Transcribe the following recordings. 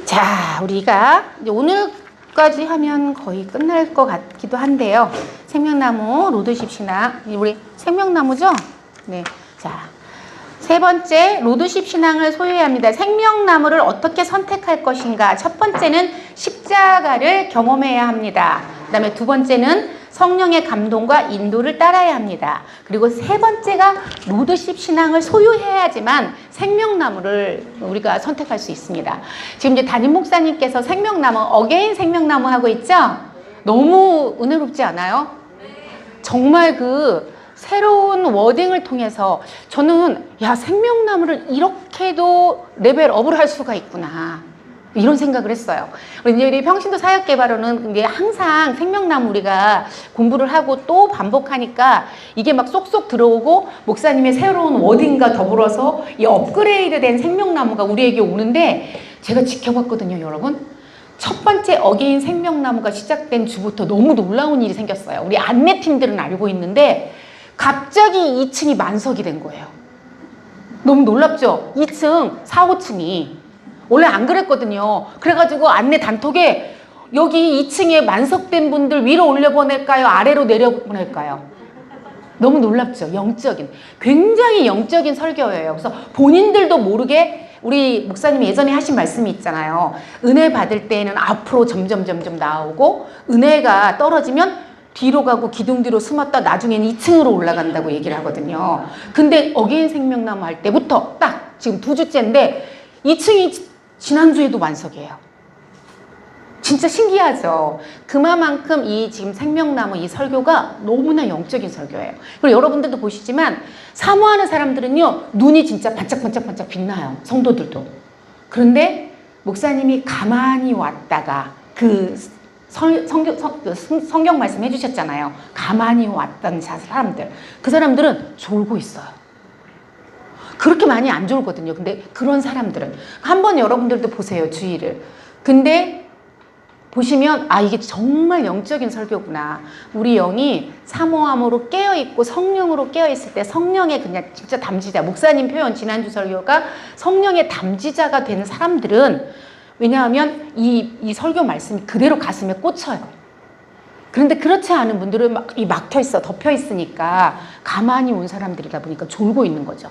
자, 우리가 이제 오늘까지 하면 거의 끝날 것 같기도 한데요. 생명나무 로드십 신앙, 우리 생명나무죠? 네. 자, 세 번째, 로드십 신앙을 소유해야 합니다. 생명나무를 어떻게 선택할 것인가? 첫 번째는 십자가를 경험해야 합니다. 그 다음에 두 번째는 성령의 감동과 인도를 따라야 합니다. 그리고 세 번째가 로드십 신앙을 소유해야지만 생명나무를 우리가 선택할 수 있습니다. 지금 이제 담임 목사님께서 생명나무, 어게인 생명나무 하고 있죠? 너무 은혜롭지 않아요? 정말 그 새로운 워딩을 통해서 저는 야, 생명나무를 이렇게도 레벨업을 할 수가 있구나. 이런 생각을 했어요. 우리 평신도 사역개발원은 이제 항상 생명나무 우리가 공부를 하고 또 반복하니까 이게 막 쏙쏙 들어오고 목사님의 새로운 워딩과 더불어서 이 업그레이드 된 생명나무가 우리에게 오는데 제가 지켜봤거든요, 여러분. 첫 번째 어게인 생명나무가 시작된 주부터 너무 놀라운 일이 생겼어요. 우리 안내팀들은 알고 있는데 갑자기 2층이 만석이 된 거예요. 너무 놀랍죠? 2층, 4, 5층이. 원래 안 그랬거든요. 그래가지고 안내 단톡에 여기 2층에 만석된 분들 위로 올려보낼까요? 아래로 내려보낼까요? 너무 놀랍죠? 영적인. 굉장히 영적인 설교예요. 그래서 본인들도 모르게 우리 목사님이 예전에 하신 말씀이 있잖아요. 은혜 받을 때에는 앞으로 점점 나오고 은혜가 떨어지면 뒤로 가고 기둥 뒤로 숨었다 나중에는 2층으로 올라간다고 얘기를 하거든요. 근데 어게인 생명나무 할 때부터 딱 지금 2주째인데 2층이 지난주에도 만석이에요. 진짜 신기하죠. 그만큼 이 지금 생명나무 이 설교가 너무나 영적인 설교예요. 그리고 여러분들도 보시지만 사모하는 사람들은요 눈이 진짜 반짝반짝 빛나요. 성도들도. 그런데 목사님이 가만히 왔다가 그 성경 말씀 해주셨잖아요. 가만히 왔던 사람들. 그 사람들은 졸고 있어요. 그렇게 많이 안 졸거든요. 근데 그런 사람들은 한번 여러분들도 보세요. 주의를. 근데 보시면 아 이게 정말 영적인 설교구나. 우리 영이 사모함으로 깨어있고 성령으로 깨어있을 때 성령의 그냥 진짜 담지자. 목사님 표현 지난주 설교가 성령의 담지자가 되는 사람들은 왜냐하면 이 설교 말씀이 그대로 가슴에 꽂혀요. 그런데 그렇지 않은 분들은 막 막혀있어. 덮여있으니까 가만히 온 사람들이다 보니까 졸고 있는 거죠.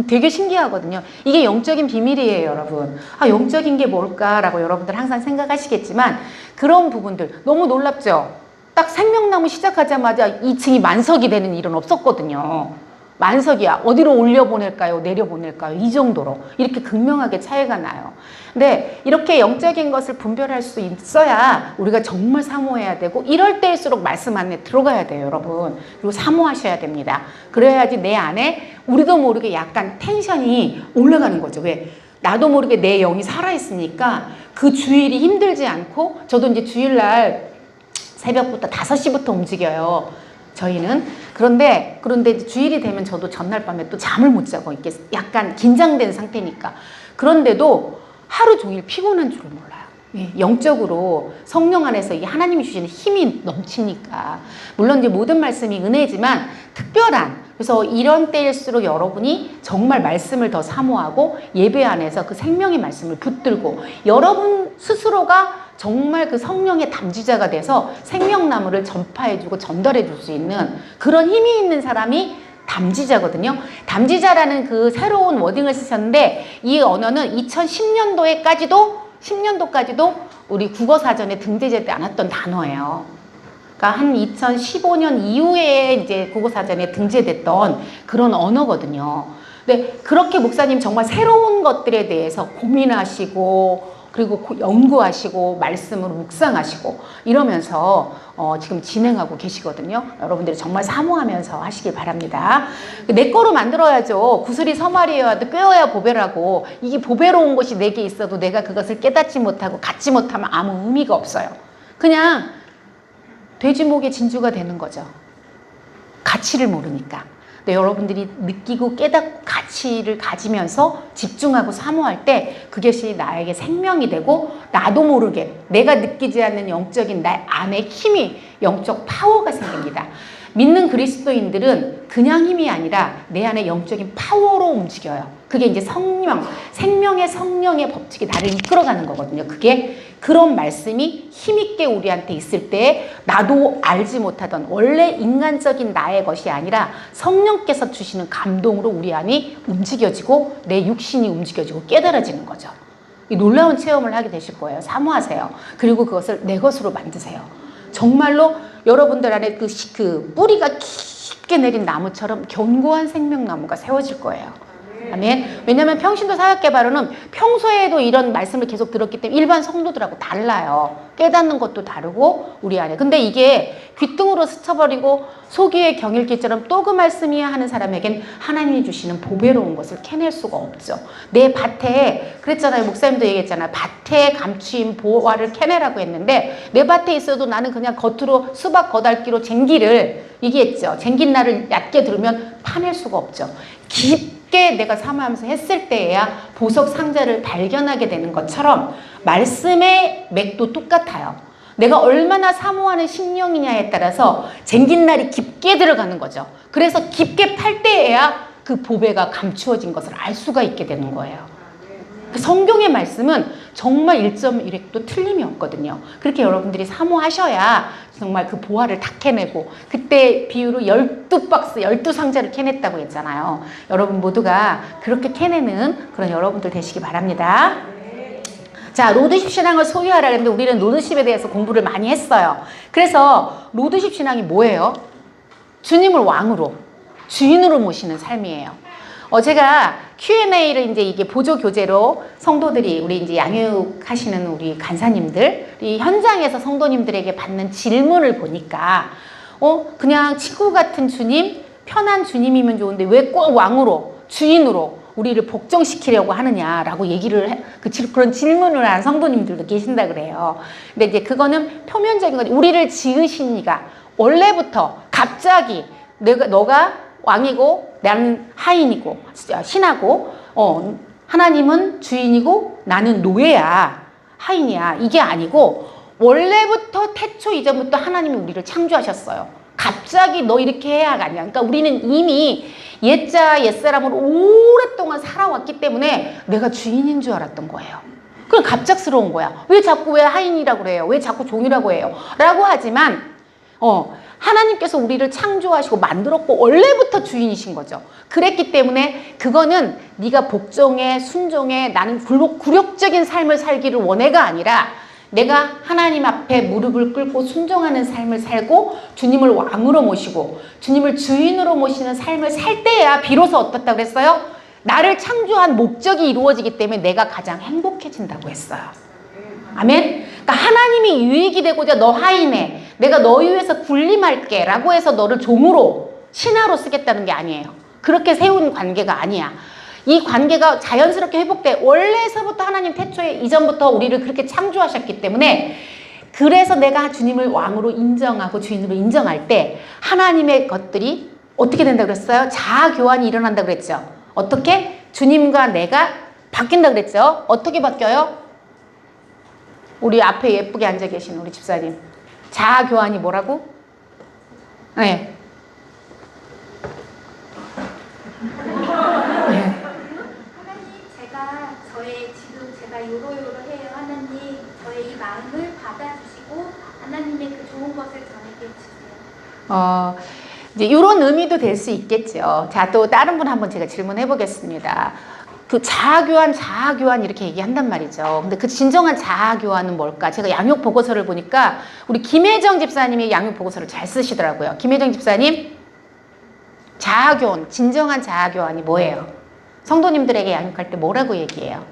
되게 신기하거든요. 이게 영적인 비밀이에요, 여러분. 아, 영적인 게 뭘까라고 여러분들 항상 생각하시겠지만 그런 부분들 너무 놀랍죠? 딱 생명나무 시작하자마자 2층이 만석이 되는 일은 없었거든요. 만석이야. 어디로 올려보낼까요? 내려보낼까요? 이 정도로 이렇게 극명하게 차이가 나요. 근데 이렇게 영적인 것을 분별할 수 있어야 우리가 정말 사모해야 되고 이럴 때일수록 말씀 안에 들어가야 돼요, 여러분. 그리고 사모하셔야 됩니다. 그래야지 내 안에 우리도 모르게 약간 텐션이 올라가는 거죠. 왜? 나도 모르게 내 영이 살아있으니까 그 주일이 힘들지 않고 저도 이제 주일날 새벽부터 5시부터 움직여요. 저희는. 그런데 주일이 되면 저도 전날 밤에 또 잠을 못 자고 이렇게 약간 긴장된 상태니까. 그런데도 하루 종일 피곤한 줄을 몰라요. 예, 영적으로 성령 안에서 이 하나님이 주시는 힘이 넘치니까. 물론 이제 모든 말씀이 은혜지만 특별한, 그래서 이런 때일수록 여러분이 정말 말씀을 더 사모하고 예배 안에서 그 생명의 말씀을 붙들고 여러분 스스로가 정말 그 성령의 담지자가 돼서 생명나무를 전파해주고 전달해줄 수 있는 그런 힘이 있는 사람이 담지자거든요. 담지자라는 그 새로운 워딩을 쓰셨는데 이 언어는 10년도까지도 우리 국어사전에 등재되지 않았던 단어예요. 그러니까 한 2015년 이후에 이제 국어사전에 등재됐던 그런 언어거든요. 근데 그렇게 목사님 정말 새로운 것들에 대해서 고민하시고 그리고 연구하시고 말씀으로 묵상하시고 이러면서 지금 진행하고 계시거든요. 여러분들이 정말 사모하면서 하시길 바랍니다. 내 거로 만들어야죠. 구슬이 서말이어야도 꿰어야 보배라고. 이게 보배로운 것이 내게 있어도 내가 그것을 깨닫지 못하고 갖지 못하면 아무 의미가 없어요. 그냥 돼지목의 진주가 되는 거죠. 가치를 모르니까. 근데 여러분들이 느끼고 깨닫고 가치를 가지면서 집중하고 사모할 때 그것이 나에게 생명이 되고 나도 모르게 내가 느끼지 않는 영적인 나 안에 힘이 영적 파워가 생깁니다. 믿는 그리스도인들은 그냥 힘이 아니라 내 안에 영적인 파워로 움직여요. 그게 이제 성령, 생명의 성령의 법칙이 나를 이끌어가는 거거든요. 그게 그런 말씀이 힘있게 우리한테 있을 때 나도 알지 못하던 원래 인간적인 나의 것이 아니라 성령께서 주시는 감동으로 우리 안이 움직여지고 내 육신이 움직여지고 깨달아지는 거죠. 이 놀라운 체험을 하게 되실 거예요. 사모하세요. 그리고 그것을 내 것으로 만드세요. 정말로 여러분들 안에 그 뿌리가 깊게 내린 나무처럼 견고한 생명나무가 세워질 거예요. 아멘. 왜냐하면 평신도 사역개발로는 평소에도 이런 말씀을 계속 들었기 때문에 일반 성도들하고 달라요. 깨닫는 것도 다르고 우리 안에. 근데 이게 귀등으로 스쳐버리고 소귀의 경일기처럼 또 그 말씀이야 하는 사람에겐 하나님이 주시는 보배로운 것을 캐낼 수가 없죠. 내 밭에 그랬잖아요. 목사님도 얘기했잖아요. 밭에 감추인 보화를 캐내라고 했는데 내 밭에 있어도 나는 그냥 겉으로 수박 거달기로 쟁기를 얘기했죠. 쟁긴 날을 얕게 들으면 파낼 수가 없죠. 깊게 내가 사모하면서 했을 때에야 보석 상자를 발견하게 되는 것처럼 말씀의 맥도 똑같아요. 내가 얼마나 사모하는 심령이냐에 따라서 쟁긴 날이 깊게 들어가는 거죠. 그래서 깊게 팔 때에야 그 보배가 감추어진 것을 알 수가 있게 되는 거예요. 성경의 말씀은 정말 1.1획도 틀림이 없거든요. 그렇게 여러분들이 사모하셔야 정말 그 보화를 다 캐내고, 그때 비유로 12박스, 12상자를 캐냈다고 했잖아요. 여러분 모두가 그렇게 캐내는 그런 여러분들 되시기 바랍니다. 자, 로드십 신앙을 소유하라 했는데 우리는 로드십에 대해서 공부를 많이 했어요. 그래서 로드십 신앙이 뭐예요? 주님을 왕으로, 주인으로 모시는 삶이에요. 제가 Q&A를 이제 이게 보조 교재로 성도들이 우리 이제 양육하시는 우리 간사님들 이 현장에서 성도님들에게 받는 질문을 보니까 그냥 친구 같은 주님, 편한 주님이면 좋은데 왜 꼭 왕으로, 주인으로 우리를 복종시키려고 하느냐라고 얘기를 그런 질문을 한 성도님들도 계신다 그래요. 근데 이제 그거는 표면적인 거지. 우리를 지으신 이가 원래부터 갑자기 너가 왕이고 나는 하인이고 신하고 하나님은 주인이고 나는 노예야, 하인이야, 이게 아니고 원래부터 태초 이전부터 하나님이 우리를 창조하셨어요. 갑자기 너 이렇게 해야가 아니야. 그러니까 우리는 이미 옛자 옛사람으로 오랫동안 살아왔기 때문에 내가 주인인 줄 알았던 거예요. 그럼 갑작스러운 거야. 왜 하인이라고 그래요? 왜 자꾸 종이라고 해요? 라고 하지만 하나님께서 우리를 창조하시고 만들었고 원래부터 주인이신 거죠. 그랬기 때문에 그거는 네가 복종해, 순종해, 나는 굴욕적인 삶을 살기를 원해가 아니라 내가 하나님 앞에 무릎을 꿇고 순종하는 삶을 살고 주님을 왕으로 모시고 주님을 주인으로 모시는 삶을 살 때야 비로소 어떻다고 그랬어요? 나를 창조한 목적이 이루어지기 때문에 내가 가장 행복해진다고 했어요. 아멘? 그러니까 하나님이 유익이 되고자 너 하인해, 내가 너희 위해서 군림할게 라고 해서 너를 종으로, 신하로 쓰겠다는 게 아니에요. 그렇게 세운 관계가 아니야. 이 관계가 자연스럽게 회복돼. 원래서부터 하나님 태초에 이전부터 우리를 그렇게 창조하셨기 때문에 그래서 내가 주님을 왕으로 인정하고 주인으로 인정할 때 하나님의 것들이 어떻게 된다고 그랬어요? 자아 교환이 일어난다고 그랬죠. 어떻게? 주님과 내가 바뀐다고 그랬죠. 어떻게 바뀌어요? 우리 앞에 예쁘게 앉아 계신 우리 집사님. 자아 교환이 뭐라고? 네. 제가 요로요로해요. 하나님, 저의 이 마음을 받아주시고 하나님의 그 좋은 것을 저에게 주세요. 이제 이런 의미도 될 수 있겠죠. 자, 또 다른 분 한번 제가 질문해 보겠습니다. 그 자아교환 이렇게 얘기한단 말이죠. 근데 그 진정한 자아교환은 뭘까? 제가 양육 보고서를 보니까 우리 김혜정 집사님이 양육 보고서를 잘 쓰시더라고요. 김혜정 집사님, 자아교환, 진정한 자아교환이 뭐예요? 성도님들에게 양육할 때 뭐라고 얘기해요?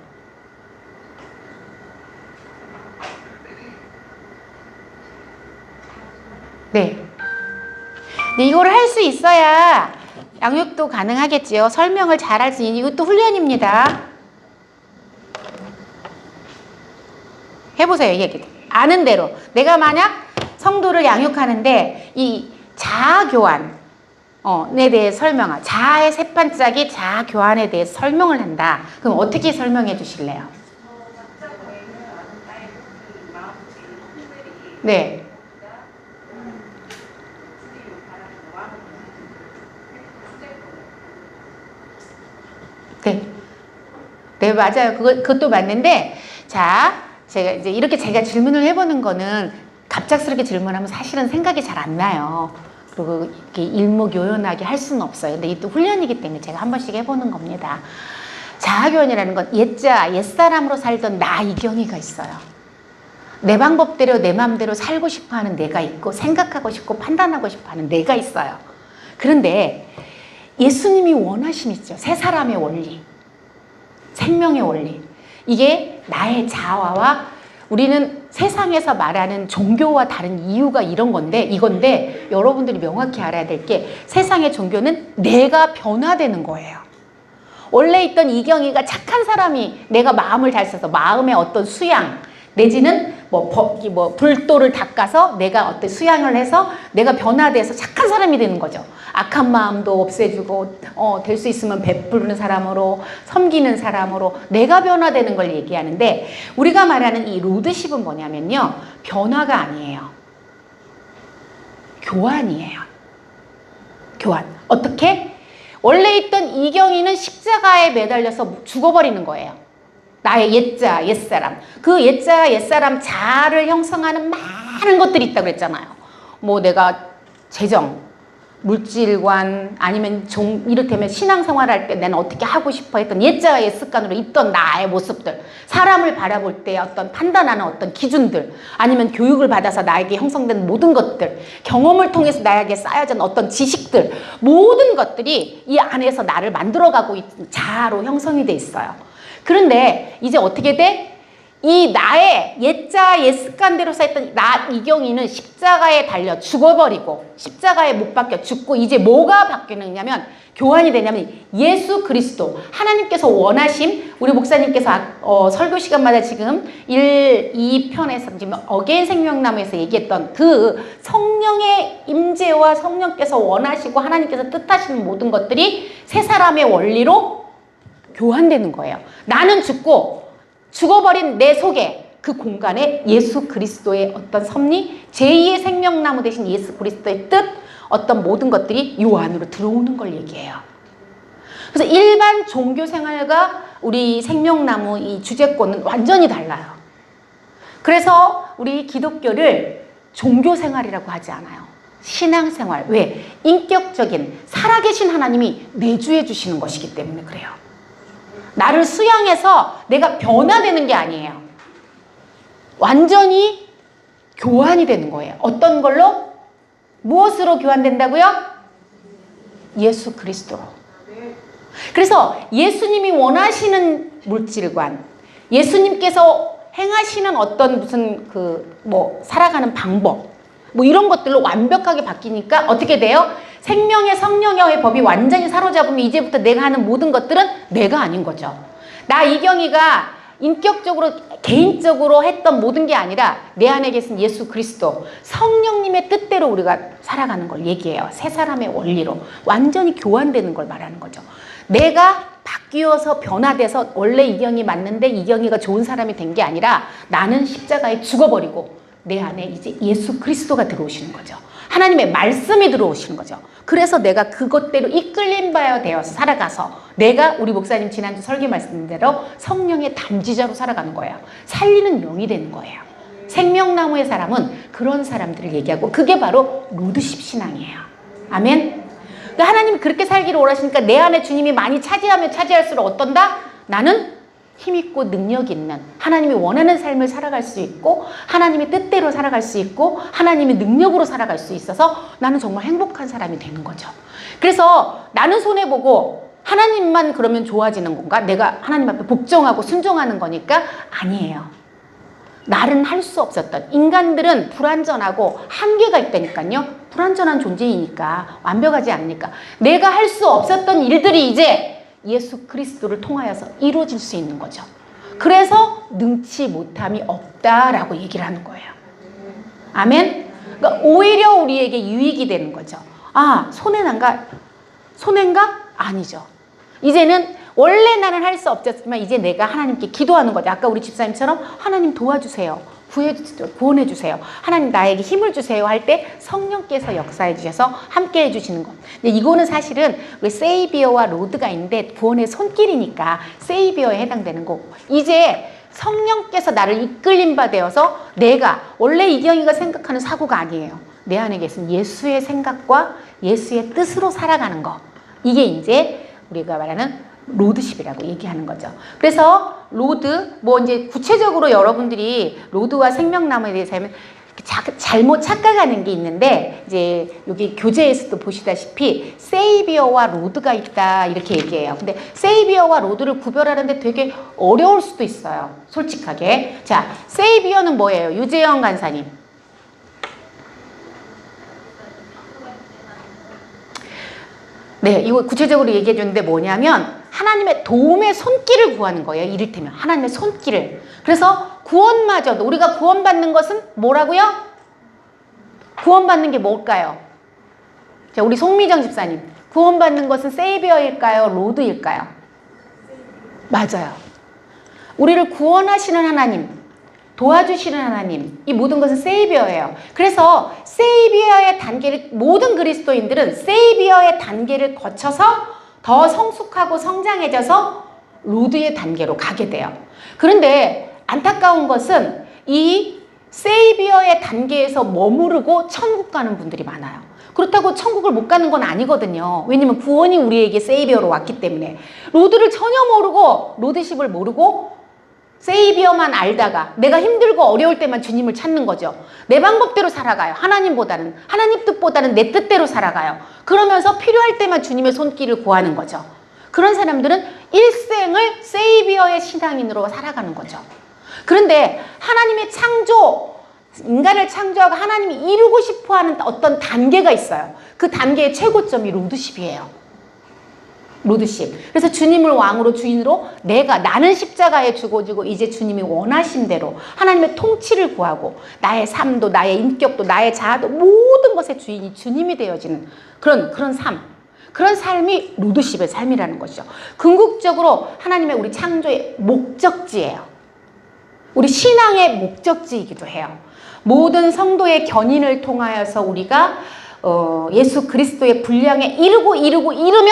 네. 근데 이거를 할 수 있어야 양육도 가능하겠지요. 설명을 잘 할 수 있는 이것도 훈련입니다. 해보세요. 얘기. 아는 대로. 내가 만약 성도를 양육하는데 이 자아교환에 대해 설명하. 자아의 세 반짝이 자아교환에 대해 설명을 한다. 그럼 어떻게 설명해 주실래요? 네. 네. 네, 맞아요. 그것도 맞는데, 자, 제가 질문을 해보는 거는 갑작스럽게 질문하면 사실은 생각이 잘 안 나요. 그리고 이렇게 일목요연하게 할 수는 없어요. 근데 이게 또 훈련이기 때문에 제가 한 번씩 해보는 겁니다. 자아교원이라는 건 옛사람으로 살던 나 이경이가 있어요. 내 방법대로 내 마음대로 살고 싶어하는 내가 있고 생각하고 싶고 판단하고 싶어하는 내가 있어요. 그런데 예수님이 원하심이죠. 새 사람의 원리, 생명의 원리. 이게 나의 자아와 우리는 세상에서 말하는 종교와 다른 이유가 이건데 여러분들이 명확히 알아야 될 게 세상의 종교는 내가 변화되는 거예요. 원래 있던 이경이가 착한 사람이 내가 마음을 잘 써서 마음의 어떤 수양 내지는 불도를 닦아서 내가 어떤 수양을 해서 내가 변화돼서 착한 사람이 되는 거죠. 악한 마음도 없애주고 될 수 있으면 베푸는 사람으로 섬기는 사람으로 내가 변화되는 걸 얘기하는데 우리가 말하는 이 로드십은 뭐냐면요. 변화가 아니에요. 교환이에요. 교환. 어떻게? 원래 있던 이경이는 십자가에 매달려서 죽어버리는 거예요. 나의 옛사람. 그 옛사람 자아를 형성하는 많은 것들이 있다고 그랬잖아요. 내가 재정, 물질관, 아니면 이를테면 신앙생활할 때 나는 어떻게 하고 싶어 했던 옛자아 옛습관으로 있던 나의 모습들, 사람을 바라볼 때 어떤 판단하는 어떤 기준들, 아니면 교육을 받아서 나에게 형성된 모든 것들, 경험을 통해서 나에게 쌓여진 어떤 지식들, 모든 것들이 이 안에서 나를 만들어가고 있는 자아로 형성이 돼 있어요. 그런데 이제 어떻게 돼? 이 나의 옛자 옛습관대로 쌓였던 나 이경이는 십자가에 달려 죽어버리고 십자가에 못 박혀 죽고 이제 뭐가 바뀌느냐면 교환이 되냐면 예수 그리스도 하나님께서 원하심 우리 목사님께서 설교 시간마다 지금 1, 2편에서 지금 어게인 생명나무에서 얘기했던 그 성령의 임재와 성령께서 원하시고 하나님께서 뜻하시는 모든 것들이 새 사람의 원리로 교환되는 거예요. 나는 죽어버린 내 속에 그 공간에 예수 그리스도의 어떤 섭리, 제2의 생명나무 대신 예수 그리스도의 뜻, 어떤 모든 것들이 요 안으로 들어오는 걸 얘기해요. 그래서 일반 종교 생활과 우리 생명나무 이 주제권은 완전히 달라요. 그래서 우리 기독교를 종교 생활이라고 하지 않아요. 신앙생활. 왜? 인격적인 살아계신 하나님이 내주해 주시는 것이기 때문에 그래요. 나를 수양해서 내가 변화되는 게 아니에요. 완전히 교환이 되는 거예요. 어떤 걸로? 무엇으로 교환된다고요? 예수 그리스도로. 그래서 예수님이 원하시는 물질관, 예수님께서 행하시는 어떤 살아가는 방법, 이런 것들로 완벽하게 바뀌니까 어떻게 돼요? 생명의 성령의 법이 완전히 사로잡으면 이제부터 내가 하는 모든 것들은 내가 아닌 거죠. 나 이경이가 인격적으로 개인적으로 했던 모든 게 아니라 내 안에 계신 예수 그리스도 성령님의 뜻대로 우리가 살아가는 걸 얘기해요. 새 사람의 원리로 완전히 교환되는 걸 말하는 거죠. 내가 바뀌어서 변화돼서 원래 이경이 맞는데 이경이가 좋은 사람이 된 게 아니라 나는 십자가에 죽어버리고 내 안에 이제 예수 그리스도가 들어오시는 거죠. 하나님의 말씀이 들어오시는 거죠. 그래서 내가 그것대로 이끌림 바여 되어서 살아가서 내가 우리 목사님 지난주 설교 말씀대로 성령의 담지자로 살아가는 거예요. 살리는 영이 되는 거예요. 생명나무의 사람은 그런 사람들을 얘기하고 그게 바로 로드십 신앙이에요. 아멘. 그러니까 하나님이 그렇게 살기를 원하시니까 내 안에 주님이 많이 차지하면 차지할수록 어떤다? 나는 힘있고 능력 있는 하나님이 원하는 삶을 살아갈 수 있고 하나님의 뜻대로 살아갈 수 있고 하나님의 능력으로 살아갈 수 있어서 나는 정말 행복한 사람이 되는 거죠. 그래서 나는 손해보고 하나님만 그러면 좋아지는 건가? 내가 하나님 앞에 복종하고 순종하는 거니까? 아니에요. 나는 할 수 없었던 인간들은 불완전하고 한계가 있다니까요. 불완전한 존재이니까 완벽하지 않으니까 내가 할 수 없었던 일들이 이제 예수 그리스도를 통하여서 이루어질 수 있는 거죠. 그래서 능치 못함이 없다라고 얘기를 하는 거예요. 아멘? 그러니까 오히려 우리에게 유익이 되는 거죠. 아, 손해난가? 손해인가? 아니죠. 이제는 원래 나는 할 수 없었지만 이제 내가 하나님께 기도하는 거죠. 아까 우리 집사님처럼 하나님 도와주세요. 구원해 주세요. 하나님 나에게 힘을 주세요 할 때 성령께서 역사해 주셔서 함께 해주시는 것. 근데 이거는 사실은 왜 세이비어와 로드가 있는데 구원의 손길이니까 세이비어에 해당되는 거고, 이제 성령께서 나를 이끌림 바 되어서 내가 원래 이경이가 생각하는 사고가 아니에요. 내 안에 계신 예수의 생각과 예수의 뜻으로 살아가는 거. 이게 이제 우리가 말하는 로드십이라고 얘기하는 거죠. 그래서 로드, 뭐 이제 구체적으로 여러분들이 로드와 생명나무에 대해서 하면 잘못 착각하는 게 있는데, 이제 여기 교재에서도 보시다시피 세이비어와 로드가 있다 이렇게 얘기해요. 근데 세이비어와 로드를 구별하는데 되게 어려울 수도 있어요. 솔직하게. 자, 세이비어는 뭐예요? 유재영 간사님. 네, 이거 구체적으로 얘기해 줬는데 뭐냐면 하나님의 도움의 손길을 구하는 거예요. 이를테면 하나님의 손길을. 그래서 구원마저도, 우리가 구원받는 것은 뭐라고요? 구원받는 게 뭘까요? 자, 우리 송미정 집사님, 구원받는 것은 세이비어일까요? 로드일까요? 맞아요. 우리를 구원하시는 하나님, 도와주시는 하나님, 이 모든 것은 세이비어예요. 그래서 세이비어의 단계를, 모든 그리스도인들은 세이비어의 단계를 거쳐서 더 성숙하고 성장해져서 로드의 단계로 가게 돼요. 그런데 안타까운 것은 이 세이비어의 단계에서 머무르고 천국 가는 분들이 많아요. 그렇다고 천국을 못 가는 건 아니거든요. 왜냐면 구원이 우리에게 세이비어로 왔기 때문에. 로드를 전혀 모르고, 로드십을 모르고 세이비어만 알다가 내가 힘들고 어려울 때만 주님을 찾는 거죠. 내 방법대로 살아가요. 하나님보다는, 하나님 뜻보다는 내 뜻대로 살아가요. 그러면서 필요할 때만 주님의 손길을 구하는 거죠. 그런 사람들은 일생을 세이비어의 신앙인으로 살아가는 거죠. 그런데 하나님의 창조, 인간을 창조하고 하나님이 이루고 싶어하는 어떤 단계가 있어요. 그 단계의 최고점이 로드십이에요. 로드십. 그래서 주님을 왕으로 주인으로 나는 십자가에 죽어지고 이제 주님이 원하신 대로 하나님의 통치를 구하고 나의 삶도 나의 인격도 나의 자아도 모든 것의 주인이 주님이 되어지는 그런 삶. 그런 삶이 로드십의 삶이라는 것이죠. 궁극적으로 하나님의 우리 창조의 목적지예요. 우리 신앙의 목적지이기도 해요. 모든 성도의 견인을 통하여서 우리가 예수 그리스도의 분량에 이르면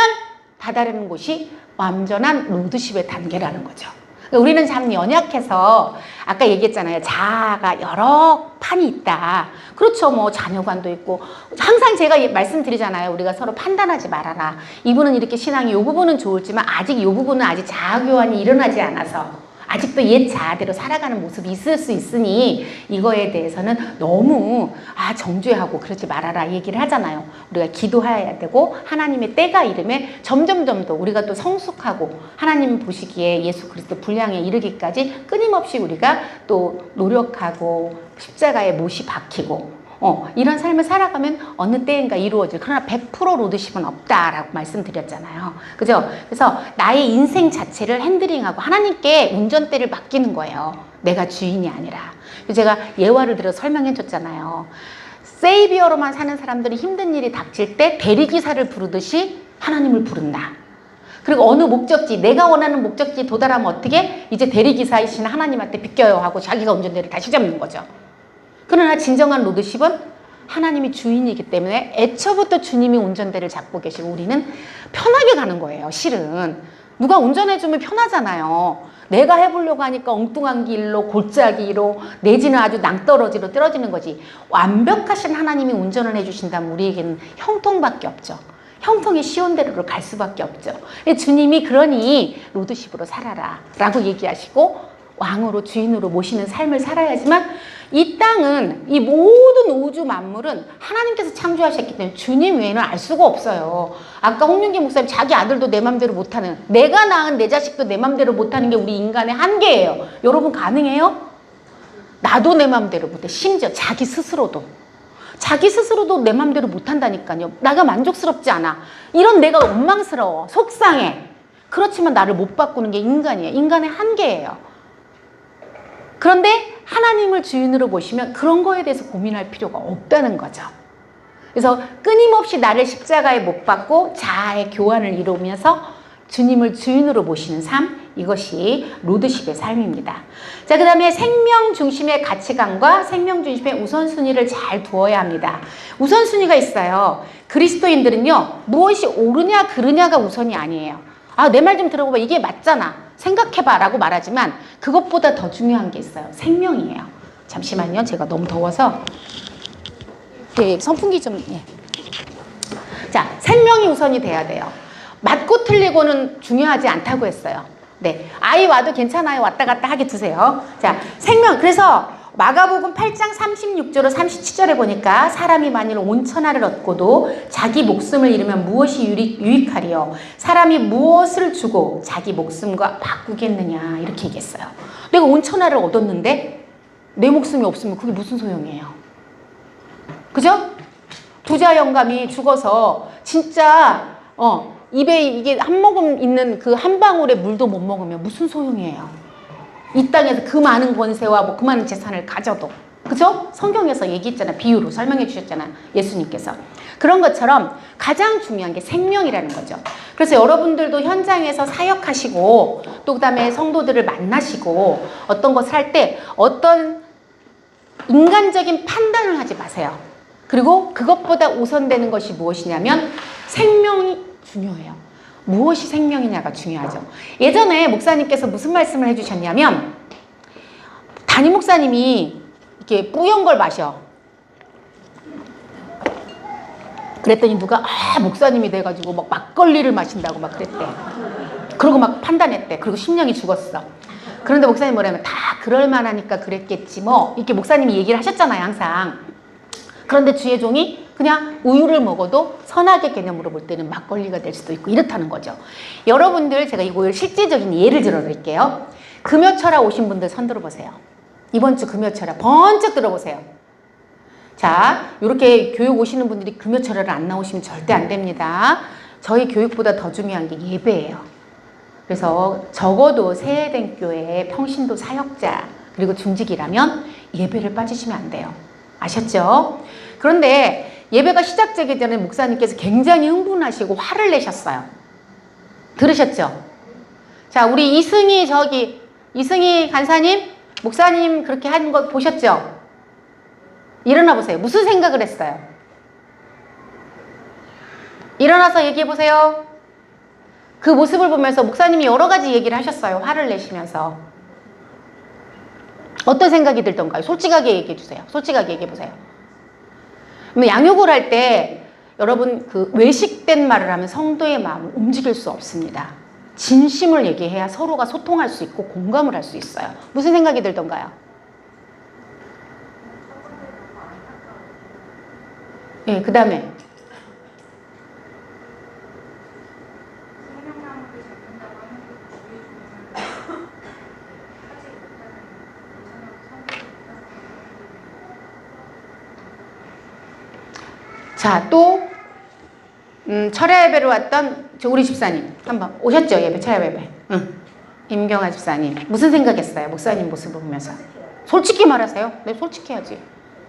다다르는 곳이 완전한 로드십의 단계라는 거죠. 우리는 참 연약해서 아까 얘기했잖아요. 자아가 여러 판이 있다. 그렇죠. 뭐 자녀관도 있고 항상 제가 말씀드리잖아요. 우리가 서로 판단하지 말아라. 이분은 이렇게 신앙이 이 부분은 좋을지만 아직 이 부분은 아직 자아교환이 일어나지 않아서 아직도 옛 자아대로 살아가는 모습이 있을 수 있으니 이거에 대해서는 너무 정죄하고 그러지 말아라 얘기를 하잖아요. 우리가 기도해야 되고 하나님의 때가 이르면 점점 더 우리가 또 성숙하고 하나님 보시기에 예수 그리스도 분량에 이르기까지 끊임없이 우리가 또 노력하고 십자가에 못이 박히고 이런 삶을 살아가면 어느 때인가 이루어질, 그러나 100% 로드십은 없다라고 말씀드렸잖아요. 그죠? 그래서 나의 인생 자체를 핸들링하고 하나님께 운전대를 맡기는 거예요. 내가 주인이 아니라. 제가 예화를 들어 설명해 줬잖아요. 세이비어로만 사는 사람들이 힘든 일이 닥칠 때 대리기사를 부르듯이 하나님을 부른다. 그리고 어느 목적지, 내가 원하는 목적지에 도달하면 어떻게? 이제 대리기사이신 하나님한테 비껴요 하고 자기가 운전대를 다시 잡는 거죠. 그러나 진정한 로드십은 하나님이 주인이기 때문에 애초부터 주님이 운전대를 잡고 계시고 우리는 편하게 가는 거예요. 실은 누가 운전해주면 편하잖아요. 내가 해보려고 하니까 엉뚱한 길로, 골짜기로 내지는 아주 낭떠러지로 떨어지는 거지. 완벽하신 하나님이 운전을 해주신다면 우리에게는 형통밖에 없죠. 형통이 쉬운 대로를 갈 수밖에 없죠. 주님이 그러니 로드십으로 살아라 라고 얘기하시고 왕으로 주인으로 모시는 삶을 살아야지만 이 땅은, 이 모든 우주 만물은 하나님께서 창조하셨기 때문에 주님 외에는 알 수가 없어요. 아까 홍윤기 목사님 자기 아들도 내 맘대로 못하는, 내가 낳은 내 자식도 내 맘대로 못하는 게 우리 인간의 한계예요. 여러분 가능해요? 나도 내 맘대로 못해. 심지어 자기 스스로도 내 맘대로 못한다니까요. 내가 만족스럽지 않아. 이런 내가 원망스러워. 속상해. 그렇지만 나를 못 바꾸는 게 인간이에요. 인간의 한계예요. 그런데 하나님을 주인으로 모시면 그런 거에 대해서 고민할 필요가 없다는 거죠. 그래서 끊임없이 나를 십자가에 못 박고 자아의 교환을 이루면서 주님을 주인으로 모시는 삶, 이것이 로드십의 삶입니다. 자, 그 다음에 생명 중심의 가치관과 생명 중심의 우선순위를 잘 두어야 합니다. 우선순위가 있어요. 그리스도인들은요, 무엇이 옳으냐 그르냐가 우선이 아니에요. 아, 내 말 좀 들어봐. 이게 맞잖아. 생각해봐 라고 말하지만 그것보다 더 중요한 게 있어요. 생명이에요. 잠시만요. 제가 너무 더워서 선풍기 좀. 예. 자, 생명이 우선이 돼야 돼요. 맞고 틀리고는 중요하지 않다고 했어요. 네, 아이 와도 괜찮아요. 왔다 갔다 하게 두세요. 자, 생명. 그래서 마가복음 8장 36절로 37절에 보니까 사람이 만일 온 천하를 얻고도 자기 목숨을 잃으면 무엇이 유익하리요? 사람이 무엇을 주고 자기 목숨과 바꾸겠느냐 이렇게 얘기했어요. 내가 온 천하를 얻었는데 내 목숨이 없으면 그게 무슨 소용이에요? 그죠? 부자 영감이 죽어서 진짜 입에 이게 한 모금 있는 그 한 방울의 물도 못 먹으면 무슨 소용이에요? 이 땅에서 그 많은 권세와 뭐 그 많은 재산을 가져도. 그죠? 성경에서 얘기했잖아. 비유로 설명해 주셨잖아. 예수님께서. 그런 것처럼 가장 중요한 게 생명이라는 거죠. 그래서 여러분들도 현장에서 사역하시고 또 그다음에 성도들을 만나시고 어떤 것을 할 때 어떤 인간적인 판단을 하지 마세요. 그리고 그것보다 우선되는 것이 무엇이냐면 생명이 중요해요. 무엇이 생명이냐가 중요하죠. 예전에 목사님께서 무슨 말씀을 해주셨냐면 담임 목사님이 이렇게 뿌연 걸 마셔. 그랬더니 누가 목사님이 돼가지고 막 막걸리를 마신다고 막 그랬대. 그러고 막 판단했대. 그리고 10명이 죽었어. 그런데 목사님 뭐라면 다 그럴 만하니까 그랬겠지 뭐 이렇게 목사님이 얘기를 하셨잖아요 항상. 그런데 주의 종이 그냥 우유를 먹어도 선악의 개념으로 볼 때는 막걸리가 될 수도 있고 이렇다는 거죠. 여러분들 제가 이거 실제적인 예를 들어 드릴게요. 금요철학 오신 분들 손 들어보세요. 이번 주 금요철학 번쩍 들어보세요. 자, 이렇게 교육 오시는 분들이 금요철학을 안 나오시면 절대 안 됩니다. 저희 교육보다 더 중요한 게 예배예요. 그래서 적어도 새해된 교회의 평신도 사역자 그리고 중직이라면 예배를 빠지시면 안 돼요. 아셨죠? 그런데 예배가 시작되기 전에 목사님께서 굉장히 흥분하시고 화를 내셨어요. 들으셨죠? 자, 우리 이승희 간사님, 목사님 그렇게 하는 거 보셨죠? 일어나 보세요. 무슨 생각을 했어요? 일어나서 얘기해 보세요. 그 모습을 보면서 목사님이 여러 가지 얘기를 하셨어요. 화를 내시면서. 어떤 생각이 들던가요? 솔직하게 얘기해 주세요. 솔직하게 얘기해 보세요. 양육을 할 때 여러분 그 외식된 말을 하면 성도의 마음을 움직일 수 없습니다. 진심을 얘기해야 서로가 소통할 수 있고 공감을 할 수 있어요. 무슨 생각이 들던가요? 네, 그 다음에 자, 또 철야 예배로 왔던 우리 집사님 한번 오셨죠? 예배, 철야 예배. 응. 임경아 집사님 무슨 생각했어요? 목사님 모습을 보면서. 솔직히 말하세요. 네, 솔직해야지.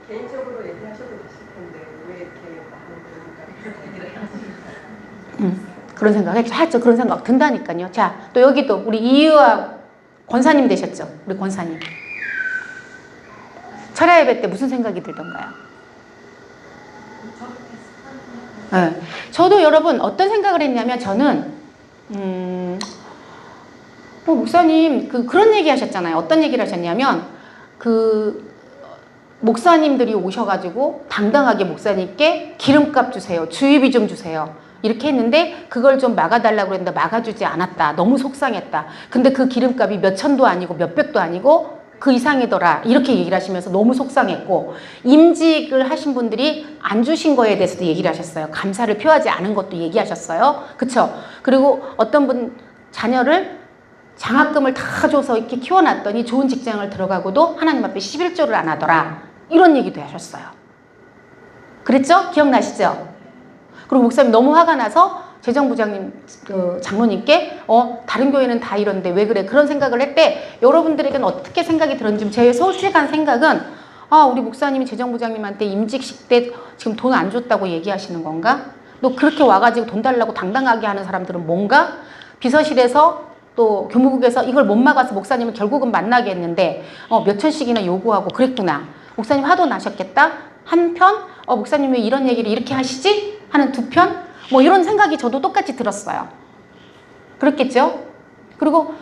개인적으로 얘기하셔도 되실 텐데 왜 이렇게 많은 얘기를 하시는지. 그런 생각 했죠. 그런 생각 든다니까요. 자, 또 여기도 우리 이유아 권사님 되셨죠? 우리 권사님. 철야 예배 때 무슨 생각이 들던가요? 네. 저도 여러분 어떤 생각을 했냐면 저는 목사님 그런 얘기 하셨잖아요. 어떤 얘기를 하셨냐면 목사님들이 오셔가지고 당당하게 목사님께 기름값 주세요. 주의비 좀 주세요. 이렇게 했는데 그걸 좀 막아달라고 했는데 막아주지 않았다. 너무 속상했다. 근데 그 기름값이 몇 천도 아니고 몇 백도 아니고 그 이상이더라. 이렇게 얘기를 하시면서 너무 속상했고 임직을 하신 분들이 안 주신 거에 대해서도 얘기를 하셨어요. 감사를 표하지 않은 것도 얘기하셨어요. 그쵸? 그리고 어떤 분 자녀를 장학금을 다 줘서 이렇게 키워놨더니 좋은 직장을 들어가고도 하나님 앞에 11조를 안 하더라. 이런 얘기도 하셨어요. 그랬죠? 기억나시죠? 그리고 목사님 너무 화가 나서 재정부장님 장로님께 다른 교회는 다 이런데 왜 그래? 그런 생각을 했대. 여러분들에게는 어떻게 생각이 들었는지 제 솔직한 생각은 우리 목사님이 재정부장님한테 임직식 때 지금 돈 안 줬다고 얘기하시는 건가? 너 그렇게 와가지고 돈 달라고 당당하게 하는 사람들은 뭔가? 비서실에서 또 교무국에서 이걸 못 막아서 목사님을 결국은 만나게 했는데 몇천씩이나 요구하고 그랬구나. 목사님 화도 나셨겠다. 한편 목사님 왜 이런 얘기를 이렇게 하시지? 하는 두 편? 뭐 이런 생각이 저도 똑같이 들었어요. 그렇겠죠? 그리고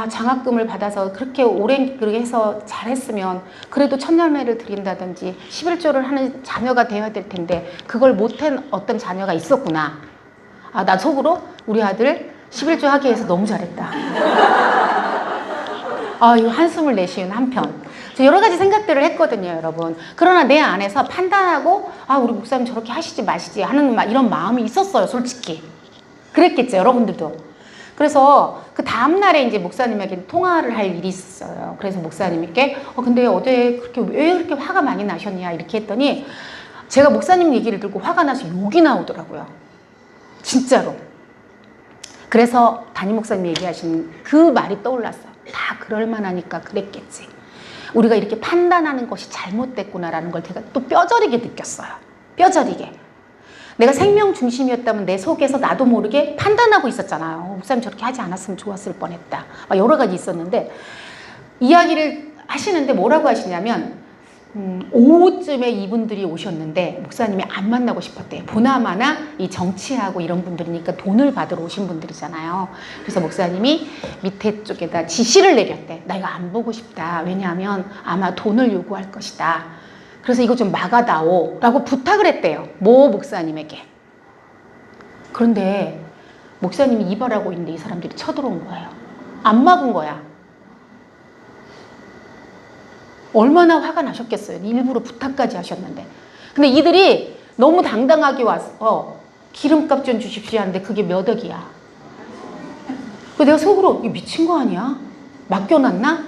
장학금을 받아서 그렇게 오래 그렇게 해서 잘했으면 그래도 첫열매를 드린다든지 11조를 하는 자녀가 되어야 될 텐데 그걸 못한 어떤 자녀가 있었구나. 나 속으로 우리 아들 11조 하게 해서 너무 잘했다. 이거 한숨을 내쉬는 한편. 여러 가지 생각들을 했거든요, 여러분. 그러나 내 안에서 판단하고 우리 목사님 저렇게 하시지 마시지 하는 이런 마음이 있었어요, 솔직히. 그랬겠죠, 여러분들도. 그래서 그 다음날에 이제 목사님에게 통화를 할 일이 있었어요. 그래서 목사님께 근데 어제 왜 그렇게 화가 많이 나셨냐 이렇게 했더니 제가 목사님 얘기를 듣고 화가 나서 욕이 나오더라고요. 진짜로. 그래서 담임 목사님 얘기하신 그 말이 떠올랐어요. 다 그럴 만하니까 그랬겠지. 우리가 이렇게 판단하는 것이 잘못됐구나라는 걸 제가 또 뼈저리게 느꼈어요. 뼈저리게. 내가 생명 중심이었다면 내 속에서 나도 모르게 판단하고 있었잖아요. 목사님 저렇게 하지 않았으면 좋았을 뻔했다. 여러 가지 있었는데 이야기를 하시는데 뭐라고 하시냐면 오후쯤에 이분들이 오셨는데 목사님이 안 만나고 싶었대요. 보나마나 이 정치하고 이런 분들이니까 돈을 받으러 오신 분들이잖아요. 그래서 목사님이 밑에 쪽에다 지시를 내렸대. 나 이거 안 보고 싶다. 왜냐하면 아마 돈을 요구할 것이다. 그래서 이거 좀 막아다오 라고 부탁을 했대요. 모 목사님에게. 그런데 목사님이 이발하고 있는데 이 사람들이 쳐들어온 거예요. 안 막은 거야. 얼마나 화가 나셨겠어요. 일부러 부탁까지 하셨는데. 근데 이들이 너무 당당하게 와서 기름값 좀 주십시오 하는데 그게 몇 억이야. 그래서 내가 속으로 이게 미친 거 아니야? 맡겨놨나?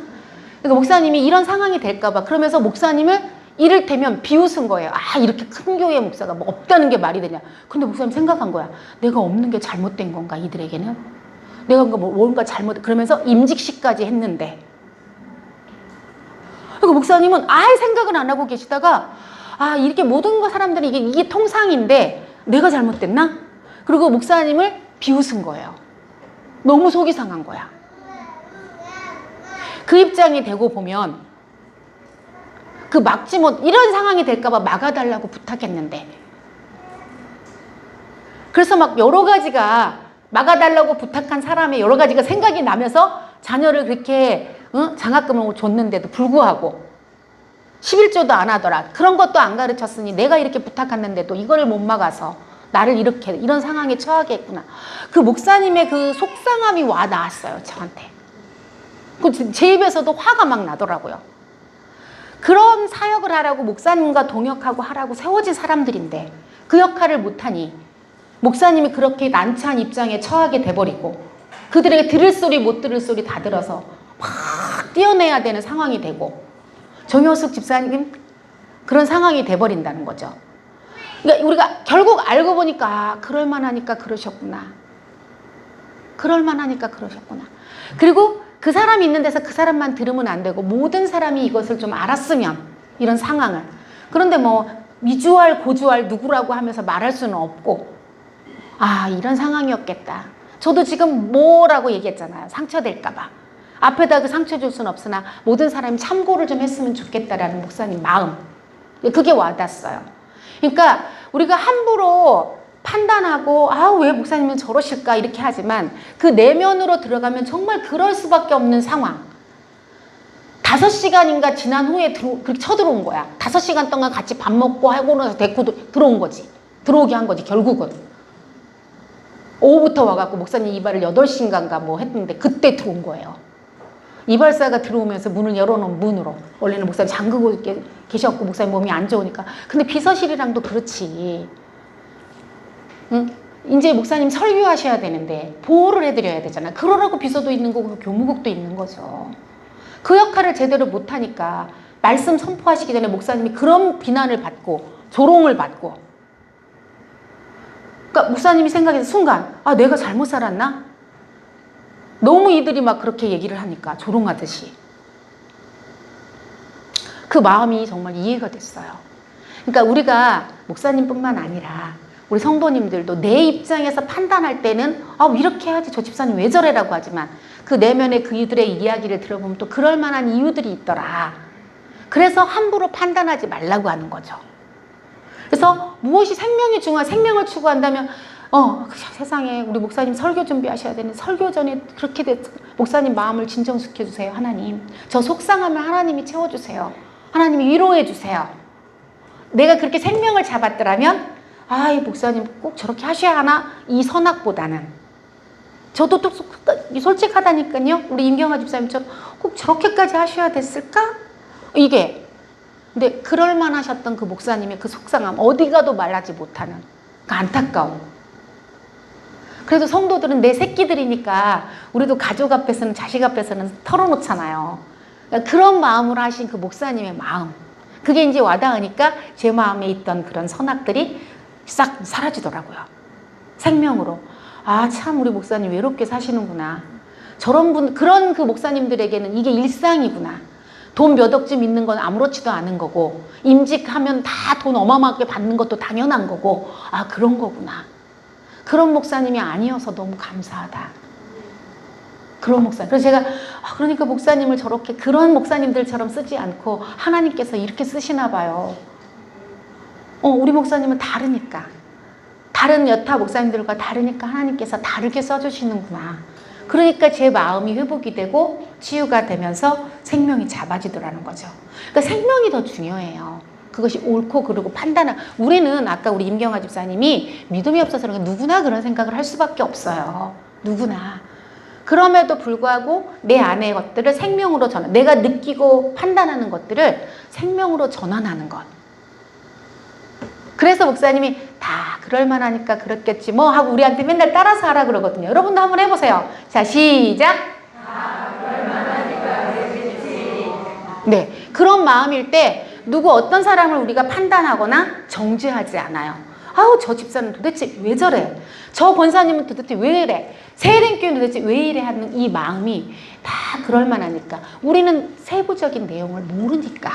그러니까 목사님이 이런 상황이 될까봐 그러면서 목사님을 이를테면 비웃은 거예요. 이렇게 큰 교회 목사가 뭐 없다는 게 말이 되냐. 근데 목사님 생각한 거야. 내가 없는 게 잘못된 건가 이들에게는? 내가 뭔가 잘못 그러면서 임직시까지 했는데 그리고 목사님은 아예 생각을 안 하고 계시다가 이렇게 모든 사람들이 이게 통상인데 내가 잘못됐나? 그리고 목사님을 비웃은 거예요. 너무 속이 상한 거야. 그 입장이 되고 보면 막지 못 이런 상황이 될까봐 막아달라고 부탁했는데 그래서 막 여러 가지가 막아달라고 부탁한 사람의 여러 가지가 생각이 나면서 자녀를 그렇게 장학금을 줬는데도 불구하고 11조도 안 하더라. 그런 것도 안 가르쳤으니 내가 이렇게 부탁했는데도 이거를 못 막아서 나를 이런 상황에 처하게 했구나. 그 목사님의 그 속상함이 와 닿았어요, 저한테. 제 입에서도 화가 막 나더라고요. 그런 사역을 하라고 목사님과 동역하고 하라고 세워진 사람들인데 그 역할을 못하니 목사님이 그렇게 난처한 입장에 처하게 돼버리고 그들에게 들을 소리 못 들을 소리 다 들어서 막 떼어내야 되는 상황이 되고 정효숙 집사님 그런 상황이 돼버린다는 거죠. 그러니까 우리가 결국 알고 보니까 그럴만하니까 그러셨구나. 그럴만하니까 그러셨구나. 그리고 그 사람이 있는 데서 그 사람만 들으면 안 되고 모든 사람이 이것을 좀 알았으면 이런 상황을. 그런데 미주알 고주알 누구라고 하면서 말할 수는 없고 이런 상황이었겠다. 저도 지금 뭐라고 얘기했잖아요. 상처될까 봐. 앞에다 그 상처 줄 수는 없으나 모든 사람이 참고를 좀 했으면 좋겠다라는 목사님 마음. 그게 와닿았어요. 그러니까 우리가 함부로 판단하고 왜 목사님은 저러실까 이렇게 하지만 그 내면으로 들어가면 정말 그럴 수밖에 없는 상황. 5시간인가 지난 후에 그렇게 쳐들어온 거야. 5시간 동안 같이 밥 먹고 하고 나서 데리고 들어온 거지. 들어오게 한 거지 결국은. 오후부터 와갖고 목사님 이발을 8시인가 뭐 했는데 그때 들어온 거예요. 이발사가 들어오면서 문을 열어놓은 문으로. 원래는 목사님 잠그고 계셨고 목사님 몸이 안 좋으니까. 근데 비서실이랑도 그렇지. 이제 목사님 설교하셔야 되는데 보호를 해드려야 되잖아. 그러라고 비서도 있는 거고 교무국도 있는 거죠. 그 역할을 제대로 못하니까 말씀 선포하시기 전에 목사님이 그런 비난을 받고 조롱을 받고 그러니까 목사님이 생각해서 순간 내가 잘못 살았나? 너무 이들이 막 그렇게 얘기를 하니까 조롱하듯이 그 마음이 정말 이해가 됐어요. 그러니까 우리가 목사님뿐만 아니라 우리 성도님들도 내 입장에서 판단할 때는 이렇게 해야지 저 집사님 왜 저래라고 하지만 그 내면의 그들의 이야기를 들어보면 또 그럴 만한 이유들이 있더라. 그래서 함부로 판단하지 말라고 하는 거죠. 그래서 무엇이 생명이 중요한 생명을 추구한다면 세상에 우리 목사님 설교 준비하셔야 되는데 설교 전에 그렇게 목사님 마음을 진정시켜주세요. 하나님 저 속상하면 하나님이 채워주세요. 하나님이 위로해주세요. 내가 그렇게 생명을 잡았더라면 이 목사님 꼭 저렇게 하셔야 하나 이 선악보다는 저도 또 솔직하다니까요. 우리 임경아 집사님처럼 꼭 저렇게까지 하셔야 됐을까? 이게 근데 그럴만 하셨던 그 목사님의 그 속상함 어디 가도 말하지 못하는 그 안타까움. 그래도 성도들은 내 새끼들이니까 우리도 가족 앞에서는 자식 앞에서는 털어놓잖아요. 그러니까 그런 마음으로 하신 그 목사님의 마음 그게 이제 와닿으니까 제 마음에 있던 그런 선악들이 싹 사라지더라고요. 생명으로 참 우리 목사님 외롭게 사시는구나. 저런 분 그런 그 목사님들에게는 이게 일상이구나. 돈 몇 억쯤 있는 건 아무렇지도 않은 거고 임직하면 다 돈 어마어마하게 받는 것도 당연한 거고 그런 거구나. 그런 목사님이 아니어서 너무 감사하다. 그런 목사님. 그래서 제가 그러니까 목사님을 저렇게 그런 목사님들처럼 쓰지 않고 하나님께서 이렇게 쓰시나 봐요. 우리 목사님은 다르니까. 다른 여타 목사님들과 다르니까 하나님께서 다르게 써주시는구나. 그러니까 제 마음이 회복이 되고 치유가 되면서 생명이 잡아지더라는 거죠. 그러니까 생명이 더 중요해요. 그것이 옳고 그르고 판단은 우리는 아까 우리 임경아 집사님이 믿음이 없어서 그런 게 누구나 그런 생각을 할 수밖에 없어요. 누구나. 그럼에도 불구하고 내 안의 것들을 생명으로 전환, 내가 느끼고 판단하는 것들을 생명으로 전환하는 것. 그래서 목사님이 다 그럴만하니까 그렇겠지 뭐 하고 우리한테 맨날 따라서 하라 그러거든요. 여러분도 한번 해보세요. 자, 시작. 다 그럴만하니까 그렇겠지. 네, 그런 마음일 때 누구 어떤 사람을 우리가 판단하거나 정죄하지 않아요. 저 집사는 도대체 왜 저래? 저 권사님은 도대체 왜 이래? 세례교회는 도대체 왜 이래? 하는 이 마음이 다 그럴만하니까. 우리는 세부적인 내용을 모르니까.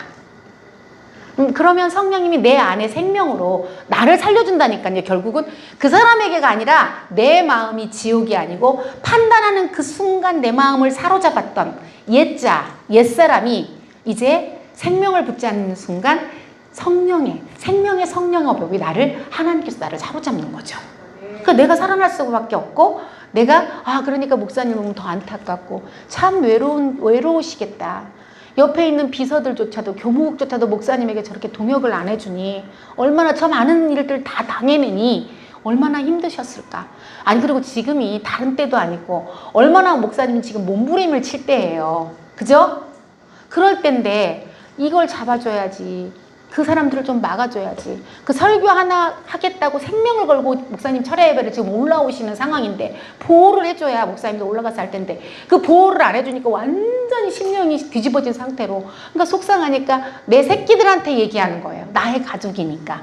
그러면 성령님이 내 안에 생명으로 나를 살려준다니까요. 결국은 그 사람에게가 아니라 내 마음이 지옥이 아니고 판단하는 그 순간 내 마음을 사로잡았던 옛사람이 이제 생명을 붙잡는 순간 생명의 성령의 법이 하나님께서 나를 사로잡는 거죠. 그러니까 내가 살아날 수밖에 없고 내가 그러니까 목사님 보면 더 안타깝고 참 외로우시겠다. 옆에 있는 비서들조차도 교무국조차도 목사님에게 저렇게 동역을 안 해주니 얼마나 저 많은 일들 다 당해내니 얼마나 힘드셨을까. 그리고 지금이 다른 때도 아니고 얼마나 목사님은 지금 몸부림을 칠 때예요. 그죠? 그럴 때인데 이걸 잡아줘야지. 그 사람들을 좀 막아줘야지. 그 설교 하나 하겠다고 생명을 걸고 목사님 철야 예배를 지금 올라오시는 상황인데 보호를 해줘야 목사님도 올라가서 할 텐데 그 보호를 안 해주니까 완전히 심령이 뒤집어진 상태로 그러니까 속상하니까 내 새끼들한테 얘기하는 거예요. 나의 가족이니까.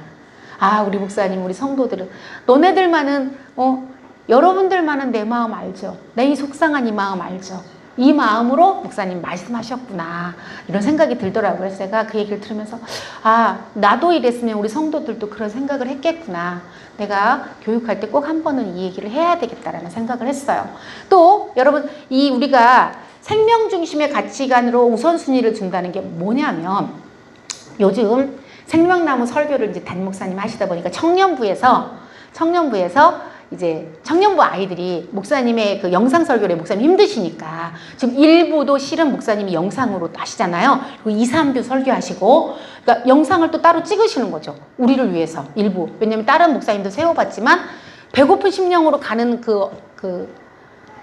우리 목사님 우리 성도들은 너네들만은 여러분들만은 내 마음 알죠. 내 이 속상한 이 마음 알죠. 이 마음으로 목사님 말씀하셨구나 이런 생각이 들더라고요. 그래서 제가 그 얘기를 들으면서 나도 이랬으면 우리 성도들도 그런 생각을 했겠구나. 내가 교육할 때 꼭 한 번은 이 얘기를 해야 되겠다라는 생각을 했어요. 또 여러분 우리가 생명 중심의 가치관으로 우선순위를 준다는 게 뭐냐면 요즘 생명나무 설교를 이제 담임 목사님 하시다 보니까 청년부에서 이제 청년부 아이들이 목사님의 그 영상 설교를 목사님 힘드시니까 지금 일부도 실은 목사님이 영상으로 하시잖아요. 그리고 2, 3부 설교하시고 그러니까 영상을 또 따로 찍으시는 거죠. 우리를 위해서 일부. 왜냐면 다른 목사님도 세워봤지만 배고픈 심령으로 가는 그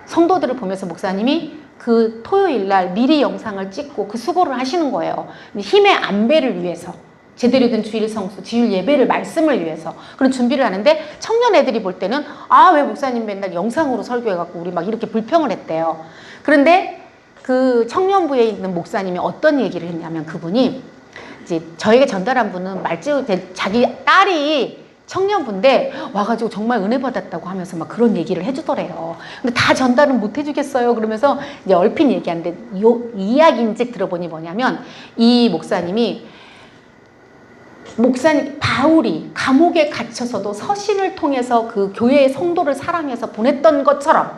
성도들을 보면서 목사님이 그 토요일 날 미리 영상을 찍고 그 수고를 하시는 거예요. 힘의 안배를 위해서. 제대로 된 주일 성수, 주일 예배를 말씀을 위해서 그런 준비를 하는데 청년 애들이 볼 때는 왜 목사님 맨날 영상으로 설교해갖고 우리 막 이렇게 불평을 했대요. 그런데 그 청년부에 있는 목사님이 어떤 얘기를 했냐면 그분이 이제 저에게 전달한 분은 자기 딸이 청년부인데 와가지고 정말 은혜 받았다고 하면서 막 그런 얘기를 해주더래요. 근데 다 전달은 못 해주겠어요. 그러면서 이제 얼핏 얘기하는데 이야기인즉 들어보니 뭐냐면 이 목사님이 바울이 감옥에 갇혀서도 서신을 통해서 그 교회의 성도를 사랑해서 보냈던 것처럼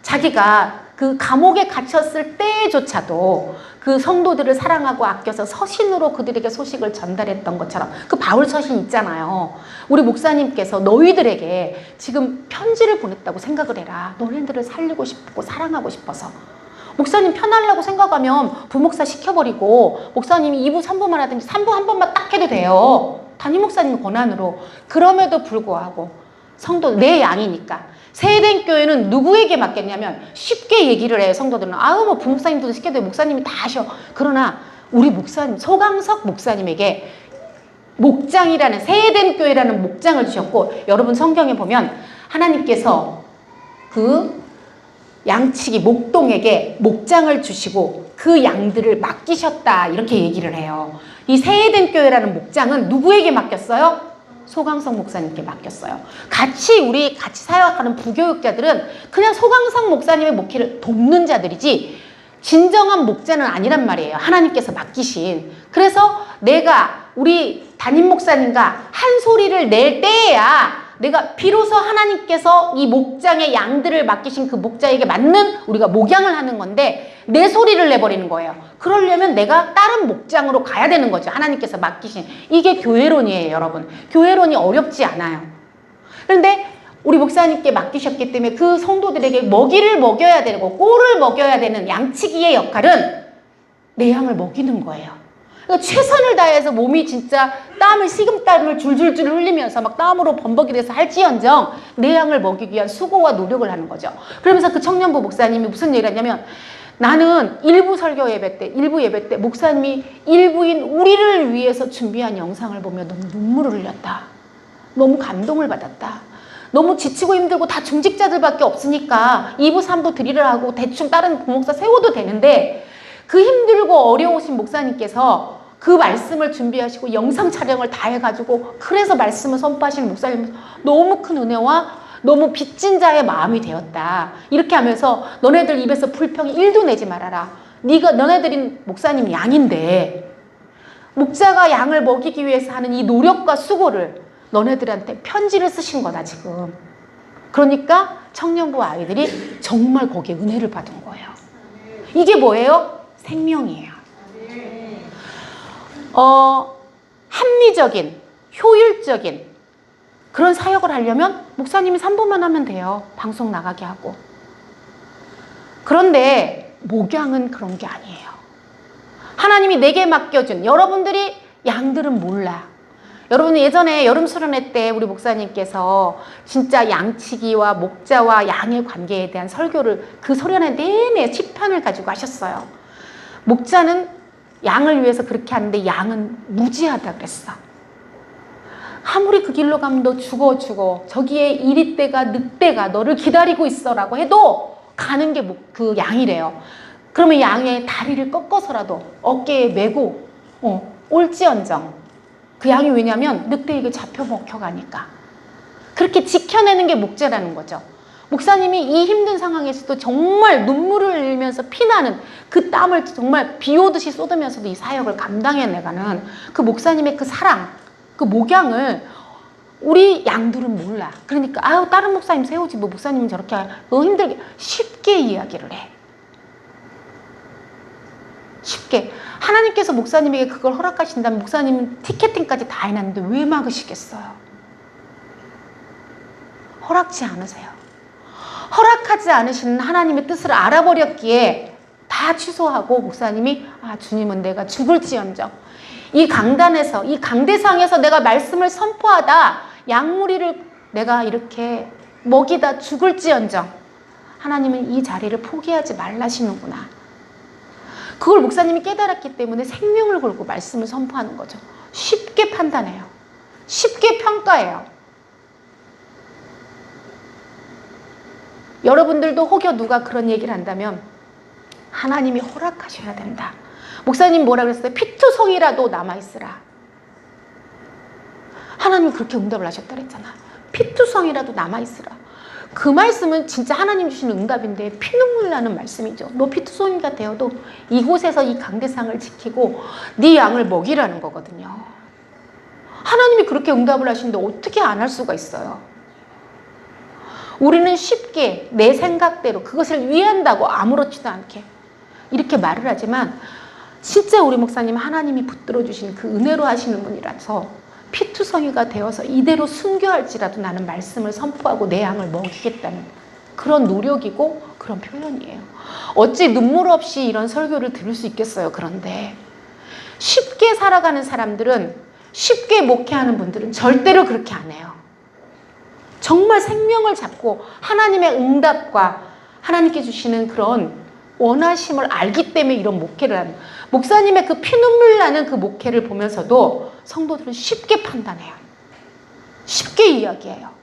자기가 그 감옥에 갇혔을 때조차도 그 성도들을 사랑하고 아껴서 서신으로 그들에게 소식을 전달했던 것처럼 그 바울 서신 있잖아요. 우리 목사님께서 너희들에게 지금 편지를 보냈다고 생각을 해라. 너희들을 살리고 싶고 사랑하고 싶어서. 목사님 편하려고 생각하면 부목사 시켜버리고 목사님이 2부 3부만 하든지 3부 한 번만 딱 해도 돼요. 담임 목사님 권한으로. 그럼에도 불구하고 성도 내 양이니까 세된 교회는 누구에게 맡겼냐면 쉽게 얘기를 해요. 성도들은 아우 뭐 부목사님도 시켜도 목사님이 다 하셔. 그러나 우리 목사님 소강석 목사님에게 목장이라는 세된 교회라는 목장을 주셨고, 여러분 성경에 보면 하나님께서 그 양치기 목동에게 목장을 주시고 그 양들을 맡기셨다 이렇게 얘기를 해요. 이 세eden 교회라는 목장은 누구에게 맡겼어요? 소강석 목사님께 맡겼어요. 같이 사역하는 부교육자들은 그냥 소강석 목사님의 목회를 돕는 자들이지 진정한 목자는 아니란 말이에요. 하나님께서 맡기신. 그래서 내가 우리 담임 목사님과 한 소리를 낼 때에야 내가 비로소 하나님께서 이 목장의 양들을 맡기신 그 목자에게 맞는 우리가 목양을 하는 건데 내 소리를 내버리는 거예요. 그러려면 내가 다른 목장으로 가야 되는 거죠. 하나님께서 맡기신. 이게 교회론이에요, 여러분. 교회론이 어렵지 않아요. 그런데 우리 목사님께 맡기셨기 때문에 그 성도들에게 먹이를 먹여야 되고 꼴을 먹여야 되는 양치기의 역할은 내 양을 먹이는 거예요. 그러니까 최선을 다해서 몸이 진짜 식은땀을 줄줄줄 흘리면서 막 땀으로 범벅이 돼서 할지언정 내 양을 먹이기 위한 수고와 노력을 하는 거죠. 그러면서 그 청년부 목사님이 무슨 얘기를 했냐면 나는 일부 설교 예배 때, 일부 예배 때 목사님이 일부인 우리를 위해서 준비한 영상을 보며 너무 눈물을 흘렸다. 너무 감동을 받았다. 너무 지치고 힘들고 다 중직자들밖에 없으니까 2부 3부 드리를 하고 대충 다른 부목사 세워도 되는데 그 힘들고 어려우신 목사님께서 그 말씀을 준비하시고 영상 촬영을 다 해가지고 그래서 말씀을 선포하시는 목사님 너무 큰 은혜와 너무 빚진 자의 마음이 되었다. 이렇게 하면서 너네들 입에서 불평이 1도 내지 말아라. 너네들이 목사님 양인데 목자가 양을 먹이기 위해서 하는 이 노력과 수고를 너네들한테 편지를 쓰신 거다 지금. 그러니까 청년부 아이들이 정말 거기에 은혜를 받은 거예요. 이게 뭐예요? 생명이에요. 합리적인, 효율적인 그런 사역을 하려면 목사님이 3부만 하면 돼요. 방송 나가게 하고. 그런데 목양은 그런 게 아니에요. 하나님이 내게 맡겨준 여러분들이 양들은 몰라. 여러분 예전에 여름 수련회 때 우리 목사님께서 진짜 양치기와 목자와 양의 관계에 대한 설교를 그 수련회 내내 10편을 가지고 하셨어요. 목자는 양을 위해서 그렇게 하는데 양은 무지하다 그랬어. 아무리 그 길로 가면 너 죽어 저기에 이리떼가 늑대가 너를 기다리고 있어라고 해도 가는 게 그 양이래요. 그러면 양의 다리를 꺾어서라도 어깨에 메고 올지언정 그 양이 왜냐면 늑대에게 잡혀 먹혀가니까 그렇게 지켜내는 게 목자라는 거죠. 목사님이 이 힘든 상황에서도 정말 눈물을 흘리면서 피나는 그 땀을 정말 비 오듯이 쏟으면서도 이 사역을 감당해내가는 그 목사님의 그 사랑, 그 목양을 우리 양들은 몰라. 그러니까 아유 다른 목사님 세우지 뭐 목사님은 저렇게 힘들게 쉽게 이야기를 해. 쉽게. 하나님께서 목사님에게 그걸 허락하신다면 목사님은 티켓팅까지 다 해놨는데 왜 막으시겠어요? 허락지 않으세요. 허락하지 않으시는 하나님의 뜻을 알아버렸기에 다 취소하고 목사님이 주님은 내가 죽을지언정 이 강단에서 이 강대상에서 내가 말씀을 선포하다 양무리를 내가 이렇게 먹이다 죽을지언정 하나님은 이 자리를 포기하지 말라시는구나. 그걸 목사님이 깨달았기 때문에 생명을 걸고 말씀을 선포하는 거죠. 쉽게 판단해요. 쉽게 평가해요. 여러분들도 혹여 누가 그런 얘기를 한다면 하나님이 허락하셔야 된다. 목사님 뭐라 그랬어요? 피투성이라도 남아있으라. 하나님이 그렇게 응답을 하셨다 그랬잖아. 피투성이라도 남아있으라. 그 말씀은 진짜 하나님 주시는 응답인데 피눈물 나는 말씀이죠. 너 피투성이가 되어도 이곳에서 이 강대상을 지키고 네 양을 먹이라는 거거든요. 하나님이 그렇게 응답을 하시는데 어떻게 안 할 수가 있어요? 우리는 쉽게 내 생각대로 그것을 위한다고 아무렇지도 않게 이렇게 말을 하지만 진짜 우리 목사님 하나님이 붙들어 주신 그 은혜로 하시는 분이라서 피투성이가 되어서 이대로 순교할지라도 나는 말씀을 선포하고 내 양을 먹이겠다는 그런 노력이고 그런 표현이에요. 어찌 눈물 없이 이런 설교를 들을 수 있겠어요. 그런데 쉽게 살아가는 사람들은, 쉽게 목회하는 분들은 절대로 그렇게 안 해요. 정말 생명을 잡고 하나님의 응답과 하나님께 주시는 그런 원하심을 알기 때문에 이런 목회를 하는, 목사님의 그 피눈물 나는 그 목회를 보면서도 성도들은 쉽게 판단해요. 쉽게 이야기해요.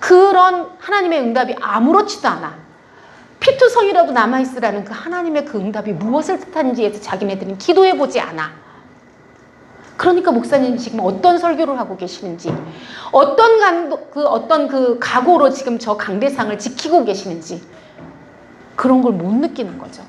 그런 하나님의 응답이 아무렇지도 않아. 피투성이라도 남아있으라는 그 하나님의 그 응답이 무엇을 뜻하는지에서 자기네들은 기도해보지 않아. 그러니까 목사님 지금 어떤 설교를 하고 계시는지, 어떤 그 각오로 지금 저 강대상을 지키고 계시는지 그런 걸 못 느끼는 거죠.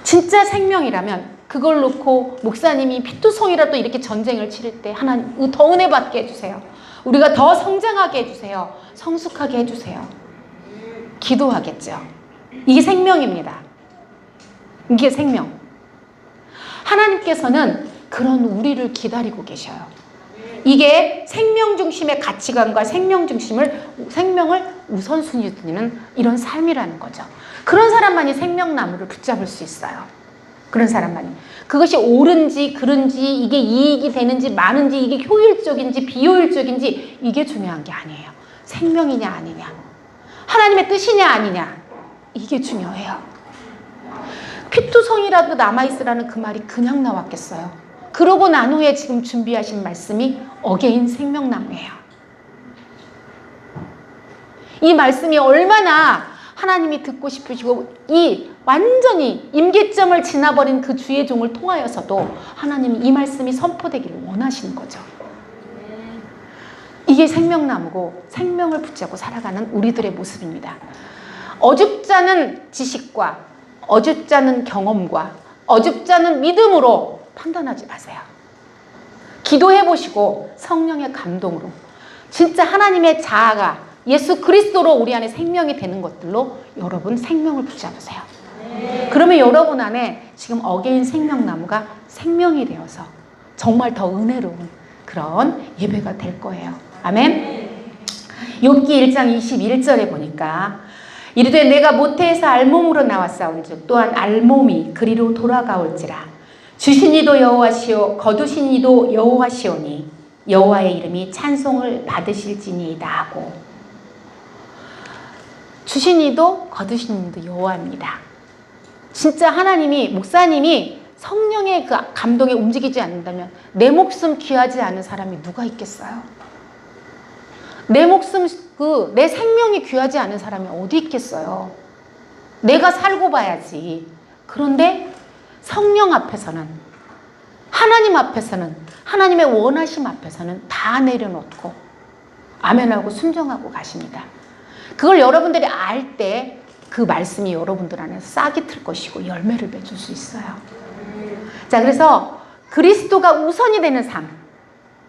진짜 생명이라면 그걸 놓고 목사님이 피투성이라도 이렇게 전쟁을 치를 때 하나님 더 은혜 받게 해주세요. 우리가 더 성장하게 해주세요. 성숙하게 해주세요. 기도하겠죠. 이게 생명입니다. 이게 생명. 하나님께서는 그런 우리를 기다리고 계셔요. 이게 생명 중심의 가치관과 생명을 우선순위로 두는 이런 삶이라는 거죠. 그런 사람만이 생명나무를 붙잡을 수 있어요. 그런 사람만이. 그것이 옳은지 그른지, 이게 이익이 되는지 많은지, 이게 효율적인지 비효율적인지 이게 중요한 게 아니에요. 생명이냐 아니냐, 하나님의 뜻이냐 아니냐, 이게 중요해요. 피투성이라도 남아있으라는 그 말이 그냥 나왔겠어요. 그러고 난 후에 지금 준비하신 말씀이 어게인 생명나무예요. 이 말씀이 얼마나 하나님이 듣고 싶으시고 이 완전히 임계점을 지나버린 그 주의 종을 통하여서도 하나님이 이 말씀이 선포되기를 원하시는 거죠. 이게 생명나무고 생명을 붙잡고 살아가는 우리들의 모습입니다. 어줍지 않은 지식과 어줍지 않은 경험과 어줍지 않은 믿음으로 판단하지 마세요. 기도해 보시고 성령의 감동으로 진짜 하나님의 자아가 예수 그리스도로 우리 안에 생명이 되는 것들로 여러분 생명을 붙잡으세요. 그러면 여러분 안에 지금 어게인 생명나무가 생명이 되어서 정말 더 은혜로운 그런 예배가 될 거예요. 아멘. 욥기 1장 21절에 보니까 이르되 내가 모태에서 알몸으로 나왔사온즉 또한 알몸이 그리로 돌아가올지라. 주신 이도 여호와시오 거두신 이도 여호와시오니 여호와의 이름이 찬송을 받으실지니이다 하고, 주신 이도 거두신 이도 여호와입니다. 진짜 하나님이, 목사님이 성령의 그 감동에 움직이지 않는다면 내 목숨 귀하지 않은 사람이 누가 있겠어요? 내 목숨, 내 생명이 귀하지 않은 사람이 어디 있겠어요? 내가 살고 봐야지. 그런데 성령 앞에서는, 하나님 앞에서는, 하나님의 원하심 앞에서는 다 내려놓고 아멘하고 순종하고 가십니다. 그걸 여러분들이 알 때 그 말씀이 여러분들 안에서 싹이 틀 것이고 열매를 맺을 수 있어요. 자, 그래서 그리스도가 우선이 되는 삶,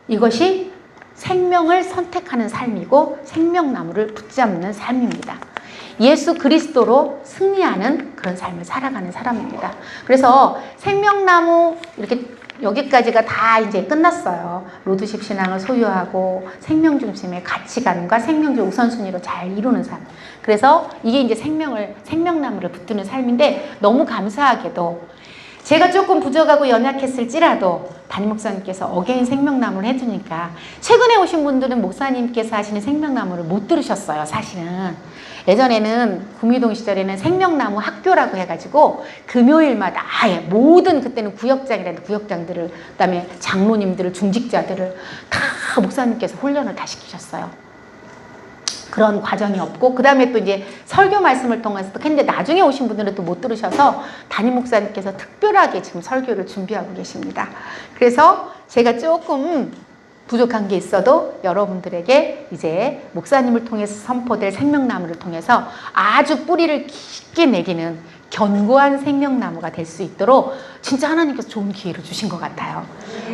이것이 생명을 선택하는 삶이고 생명나무를 붙잡는 삶입니다. 예수 그리스도로 승리하는 그런 삶을 살아가는 사람입니다. 그래서 생명나무 이렇게 여기까지가 다 이제 끝났어요. 로드십 신앙을 소유하고 생명 중심의 가치관과 생명적 우선순위로 잘 이루는 삶. 그래서 이게 이제 생명나무를 붙드는 삶인데, 너무 감사하게도 제가 조금 부족하고 연약했을지라도 담임 목사님께서 어게인 생명나무를 해주니까 최근에 오신 분들은 목사님께서 하시는 생명나무를 못 들으셨어요. 사실은 예전에는 구미동 시절에는 생명나무 학교라고 해가지고 금요일마다 아예 모든, 그때는 구역장이라는 구역장들을, 그다음에 장로님들을, 중직자들을 다 목사님께서 훈련을 다 시키셨어요. 그런 과정이 없고, 그 다음에 또 이제 설교 말씀을 통해서 또 했는데 나중에 오신 분들은 또 못 들으셔서 담임 목사님께서 특별하게 지금 설교를 준비하고 계십니다. 그래서 제가 조금 부족한 게 있어도 여러분들에게 이제 목사님을 통해서 선포될 생명나무를 통해서 아주 뿌리를 깊게 내리는 견고한 생명나무가 될 수 있도록 진짜 하나님께서 좋은 기회를 주신 것 같아요.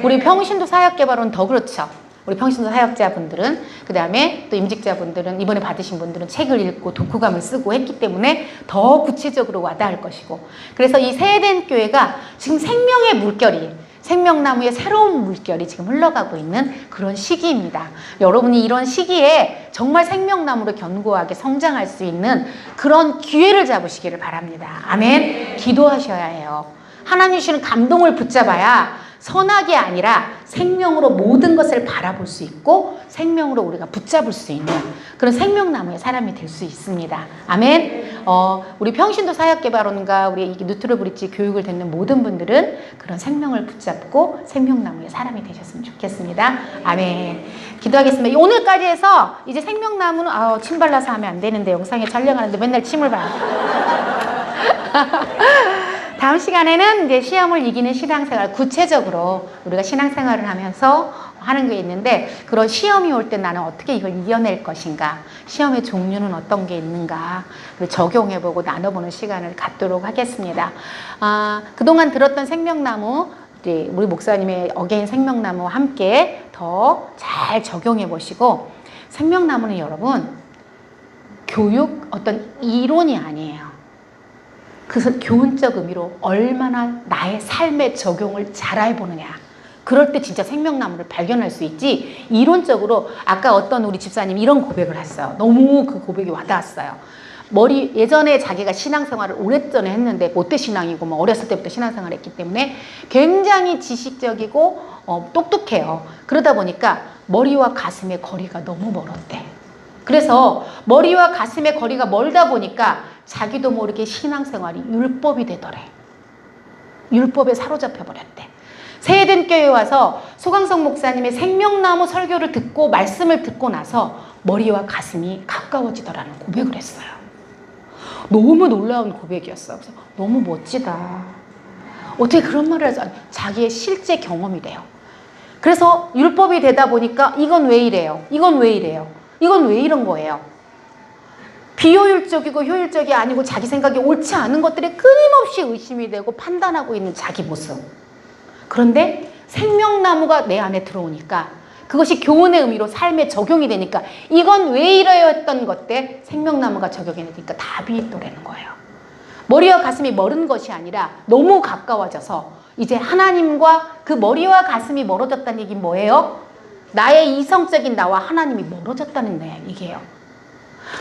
우리 평신도 사역개발원 더 그렇죠. 우리 평신도 사역자분들은, 그 다음에 또 임직자분들은, 이번에 받으신 분들은 책을 읽고 독후감을 쓰고 했기 때문에 더 구체적으로 와닿을 것이고, 그래서 이 세에덴 교회가 지금 생명의 물결이, 생명나무의 새로운 물결이 지금 흘러가고 있는 그런 시기입니다. 여러분이 이런 시기에 정말 생명나무로 견고하게 성장할 수 있는 그런 기회를 잡으시기를 바랍니다. 아멘. 기도하셔야 해요. 하나님 주시는 감동을 붙잡아야 선악이 아니라 생명으로 모든 것을 바라볼 수 있고 생명으로 우리가 붙잡을 수 있는 그런 생명나무의 사람이 될 수 있습니다. 아멘. 우리 평신도 사역개발원과 우리 뉴트럴 브릿지 교육을 듣는 모든 분들은 그런 생명을 붙잡고 생명나무의 사람이 되셨으면 좋겠습니다. 아멘. 기도하겠습니다. 오늘까지 해서 이제 생명나무는 침 발라서 하면 안 되는데 영상에 촬영하는데 맨날 침을 봐. 다음 시간에는 이제 시험을 이기는 신앙생활, 구체적으로 우리가 신앙생활을 하면서 하는 게 있는데, 그런 시험이 올 때 나는 어떻게 이걸 이겨낼 것인가, 시험의 종류는 어떤 게 있는가, 적용해보고 나눠보는 시간을 갖도록 하겠습니다. 그동안 들었던 생명나무, 이제 우리 목사님의 어게인 생명나무와 함께 더 잘 적용해보시고, 생명나무는 여러분, 교육, 어떤 이론이 아니에요. 그래서 교훈적 의미로 얼마나 나의 삶에 적용을 잘 해보느냐. 그럴 때 진짜 생명나무를 발견할 수 있지, 이론적으로 아까 어떤 우리 집사님 이런 고백을 했어요. 너무 그 고백이 와닿았어요. 예전에 자기가 신앙생활을 오래전에 했는데 모태신앙이고 뭐 어렸을 때부터 신앙생활을 했기 때문에 굉장히 지식적이고 똑똑해요. 그러다 보니까 머리와 가슴의 거리가 너무 멀었대. 그래서 머리와 가슴의 거리가 멀다 보니까 자기도 모르게 신앙생활이 율법이 되더래. 율법에 사로잡혀 버렸대. 세에덴 교회에 와서 소강성 목사님의 생명나무 설교를 듣고 말씀을 듣고 나서 머리와 가슴이 가까워지더라는 고백을 했어요. 너무 놀라운 고백이었어요. 그래서 너무 멋지다. 어떻게 그런 말을 해서, 자기의 실제 경험이 돼요. 그래서 율법이 되다 보니까 이건 왜 이래요? 이건 왜 이래요? 이건 왜 이런 거예요? 비효율적이고 효율적이 아니고 자기 생각이 옳지 않은 것들에 끊임없이 의심이 되고 판단하고 있는 자기 모습. 그런데 생명나무가 내 안에 들어오니까 그것이 교훈의 의미로 삶에 적용이 되니까 이건 왜 이래요 했던 것때 생명나무가 적용이 되니까 답이 있더라는 거예요. 머리와 가슴이 멀은 것이 아니라 너무 가까워져서 이제 하나님과 그 머리와 가슴이 멀어졌다는 얘기는 뭐예요? 나의 이성적인 나와 하나님이 멀어졌다는 얘기예요.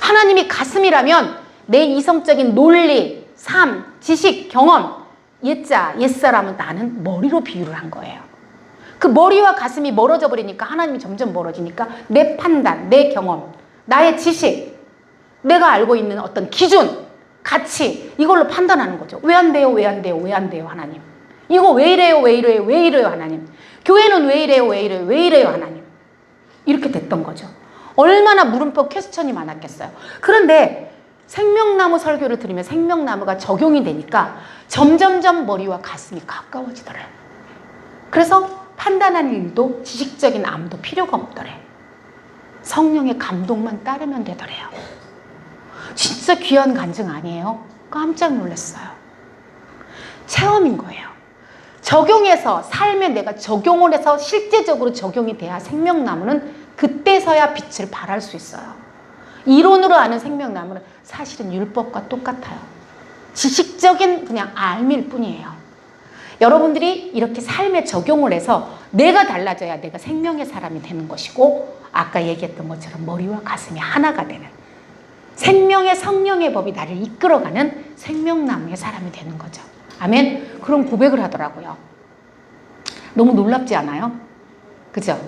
하나님이 가슴이라면 내 이성적인 논리, 삶, 지식, 경험, 옛사람은 나는 머리로 비유를 한 거예요. 그 머리와 가슴이 멀어져 버리니까 하나님이 점점 멀어지니까 내 판단, 내 경험, 나의 지식, 내가 알고 있는 어떤 기준, 가치, 이걸로 판단하는 거죠. 왜 안 돼요? 왜 안 돼요? 왜 안 돼요? 하나님. 이거 왜 이래요? 왜 이래요? 왜 이래요? 하나님. 교회는 왜 이래요? 왜 이래요? 왜 이래요? 하나님. 이렇게 됐던 거죠. 얼마나 물음표 퀘스천이 많았겠어요. 그런데 생명나무 설교를 들으면 생명나무가 적용이 되니까 점점점 머리와 가슴이 가까워지더래요. 그래서 판단하는 일도 지식적인 암도 필요가 없더래. 성령의 감동만 따르면 되더래요. 진짜 귀한 간증 아니에요? 깜짝 놀랐어요. 체험인 거예요. 적용해서 삶에 내가 적용을 해서 실제적으로 적용이 돼야 생명나무는 그때서야 빛을 발할 수 있어요. 이론으로 아는 생명나무는 사실은 율법과 똑같아요. 지식적인 그냥 알밀 뿐이에요. 여러분들이 이렇게 삶에 적용을 해서 내가 달라져야 내가 생명의 사람이 되는 것이고, 아까 얘기했던 것처럼 머리와 가슴이 하나가 되는 생명의 성령의 법이 나를 이끌어가는 생명나무의 사람이 되는 거죠. 아멘. 그런 고백을 하더라고요. 너무 놀랍지 않아요? 그죠?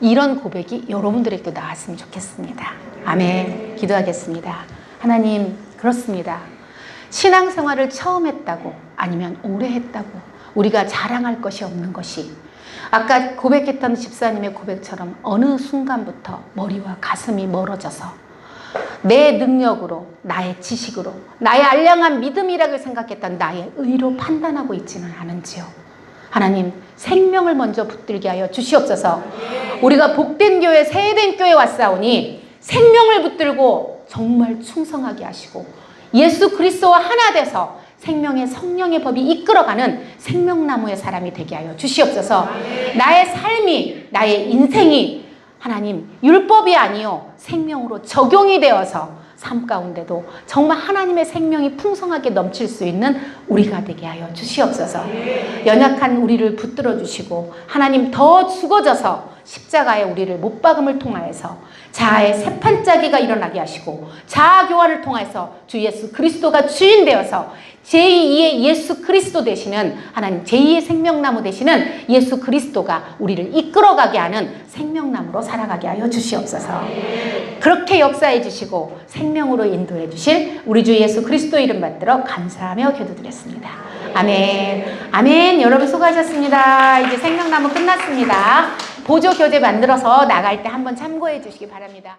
이런 고백이 여러분들에게도 나왔으면 좋겠습니다. 아멘. 기도하겠습니다. 하나님, 그렇습니다. 신앙생활을 처음 했다고 아니면 오래 했다고 우리가 자랑할 것이 없는 것이, 아까 고백했던 집사님의 고백처럼 어느 순간부터 머리와 가슴이 멀어져서 내 능력으로, 나의 지식으로, 나의 알량한 믿음이라고 생각했던 나의 의로 판단하고 있지는 않은지요. 하나님, 생명을 먼저 붙들게 하여 주시옵소서. 우리가 복된 교회, 세된 교회 왔사오니 생명을 붙들고 정말 충성하게 하시고 예수 그리스도와 하나 돼서 생명의 성령의 법이 이끌어가는 생명나무의 사람이 되게 하여 주시옵소서. 나의 삶이, 나의 인생이 하나님 율법이 아니요 생명으로 적용이 되어서 삶 가운데도 정말 하나님의 생명이 풍성하게 넘칠 수 있는 우리가 되게 하여 주시옵소서. 연약한 우리를 붙들어 주시고 하나님 더 죽어져서 십자가에 우리를 못 박음을 통하여서 자아의 새판짜기가 일어나게 하시고 자아 교환을 통해서 주 예수 그리스도가 주인 되어서 제2의 예수 그리스도 되시는 하나님 제2의 생명나무 되시는 예수 그리스도가 우리를 이끌어가게 하는 생명나무로 살아가게 하여 주시옵소서. 그렇게 역사해 주시고 생명으로 인도해 주실 우리 주 예수 그리스도 이름 받들어 감사하며 기도드렸습니다. 아멘. 아멘. 여러분 수고하셨습니다. 이제 생명나무 끝났습니다. 보조 교재 만들어서 나갈 때 한번 참고해 주시기 바랍니다.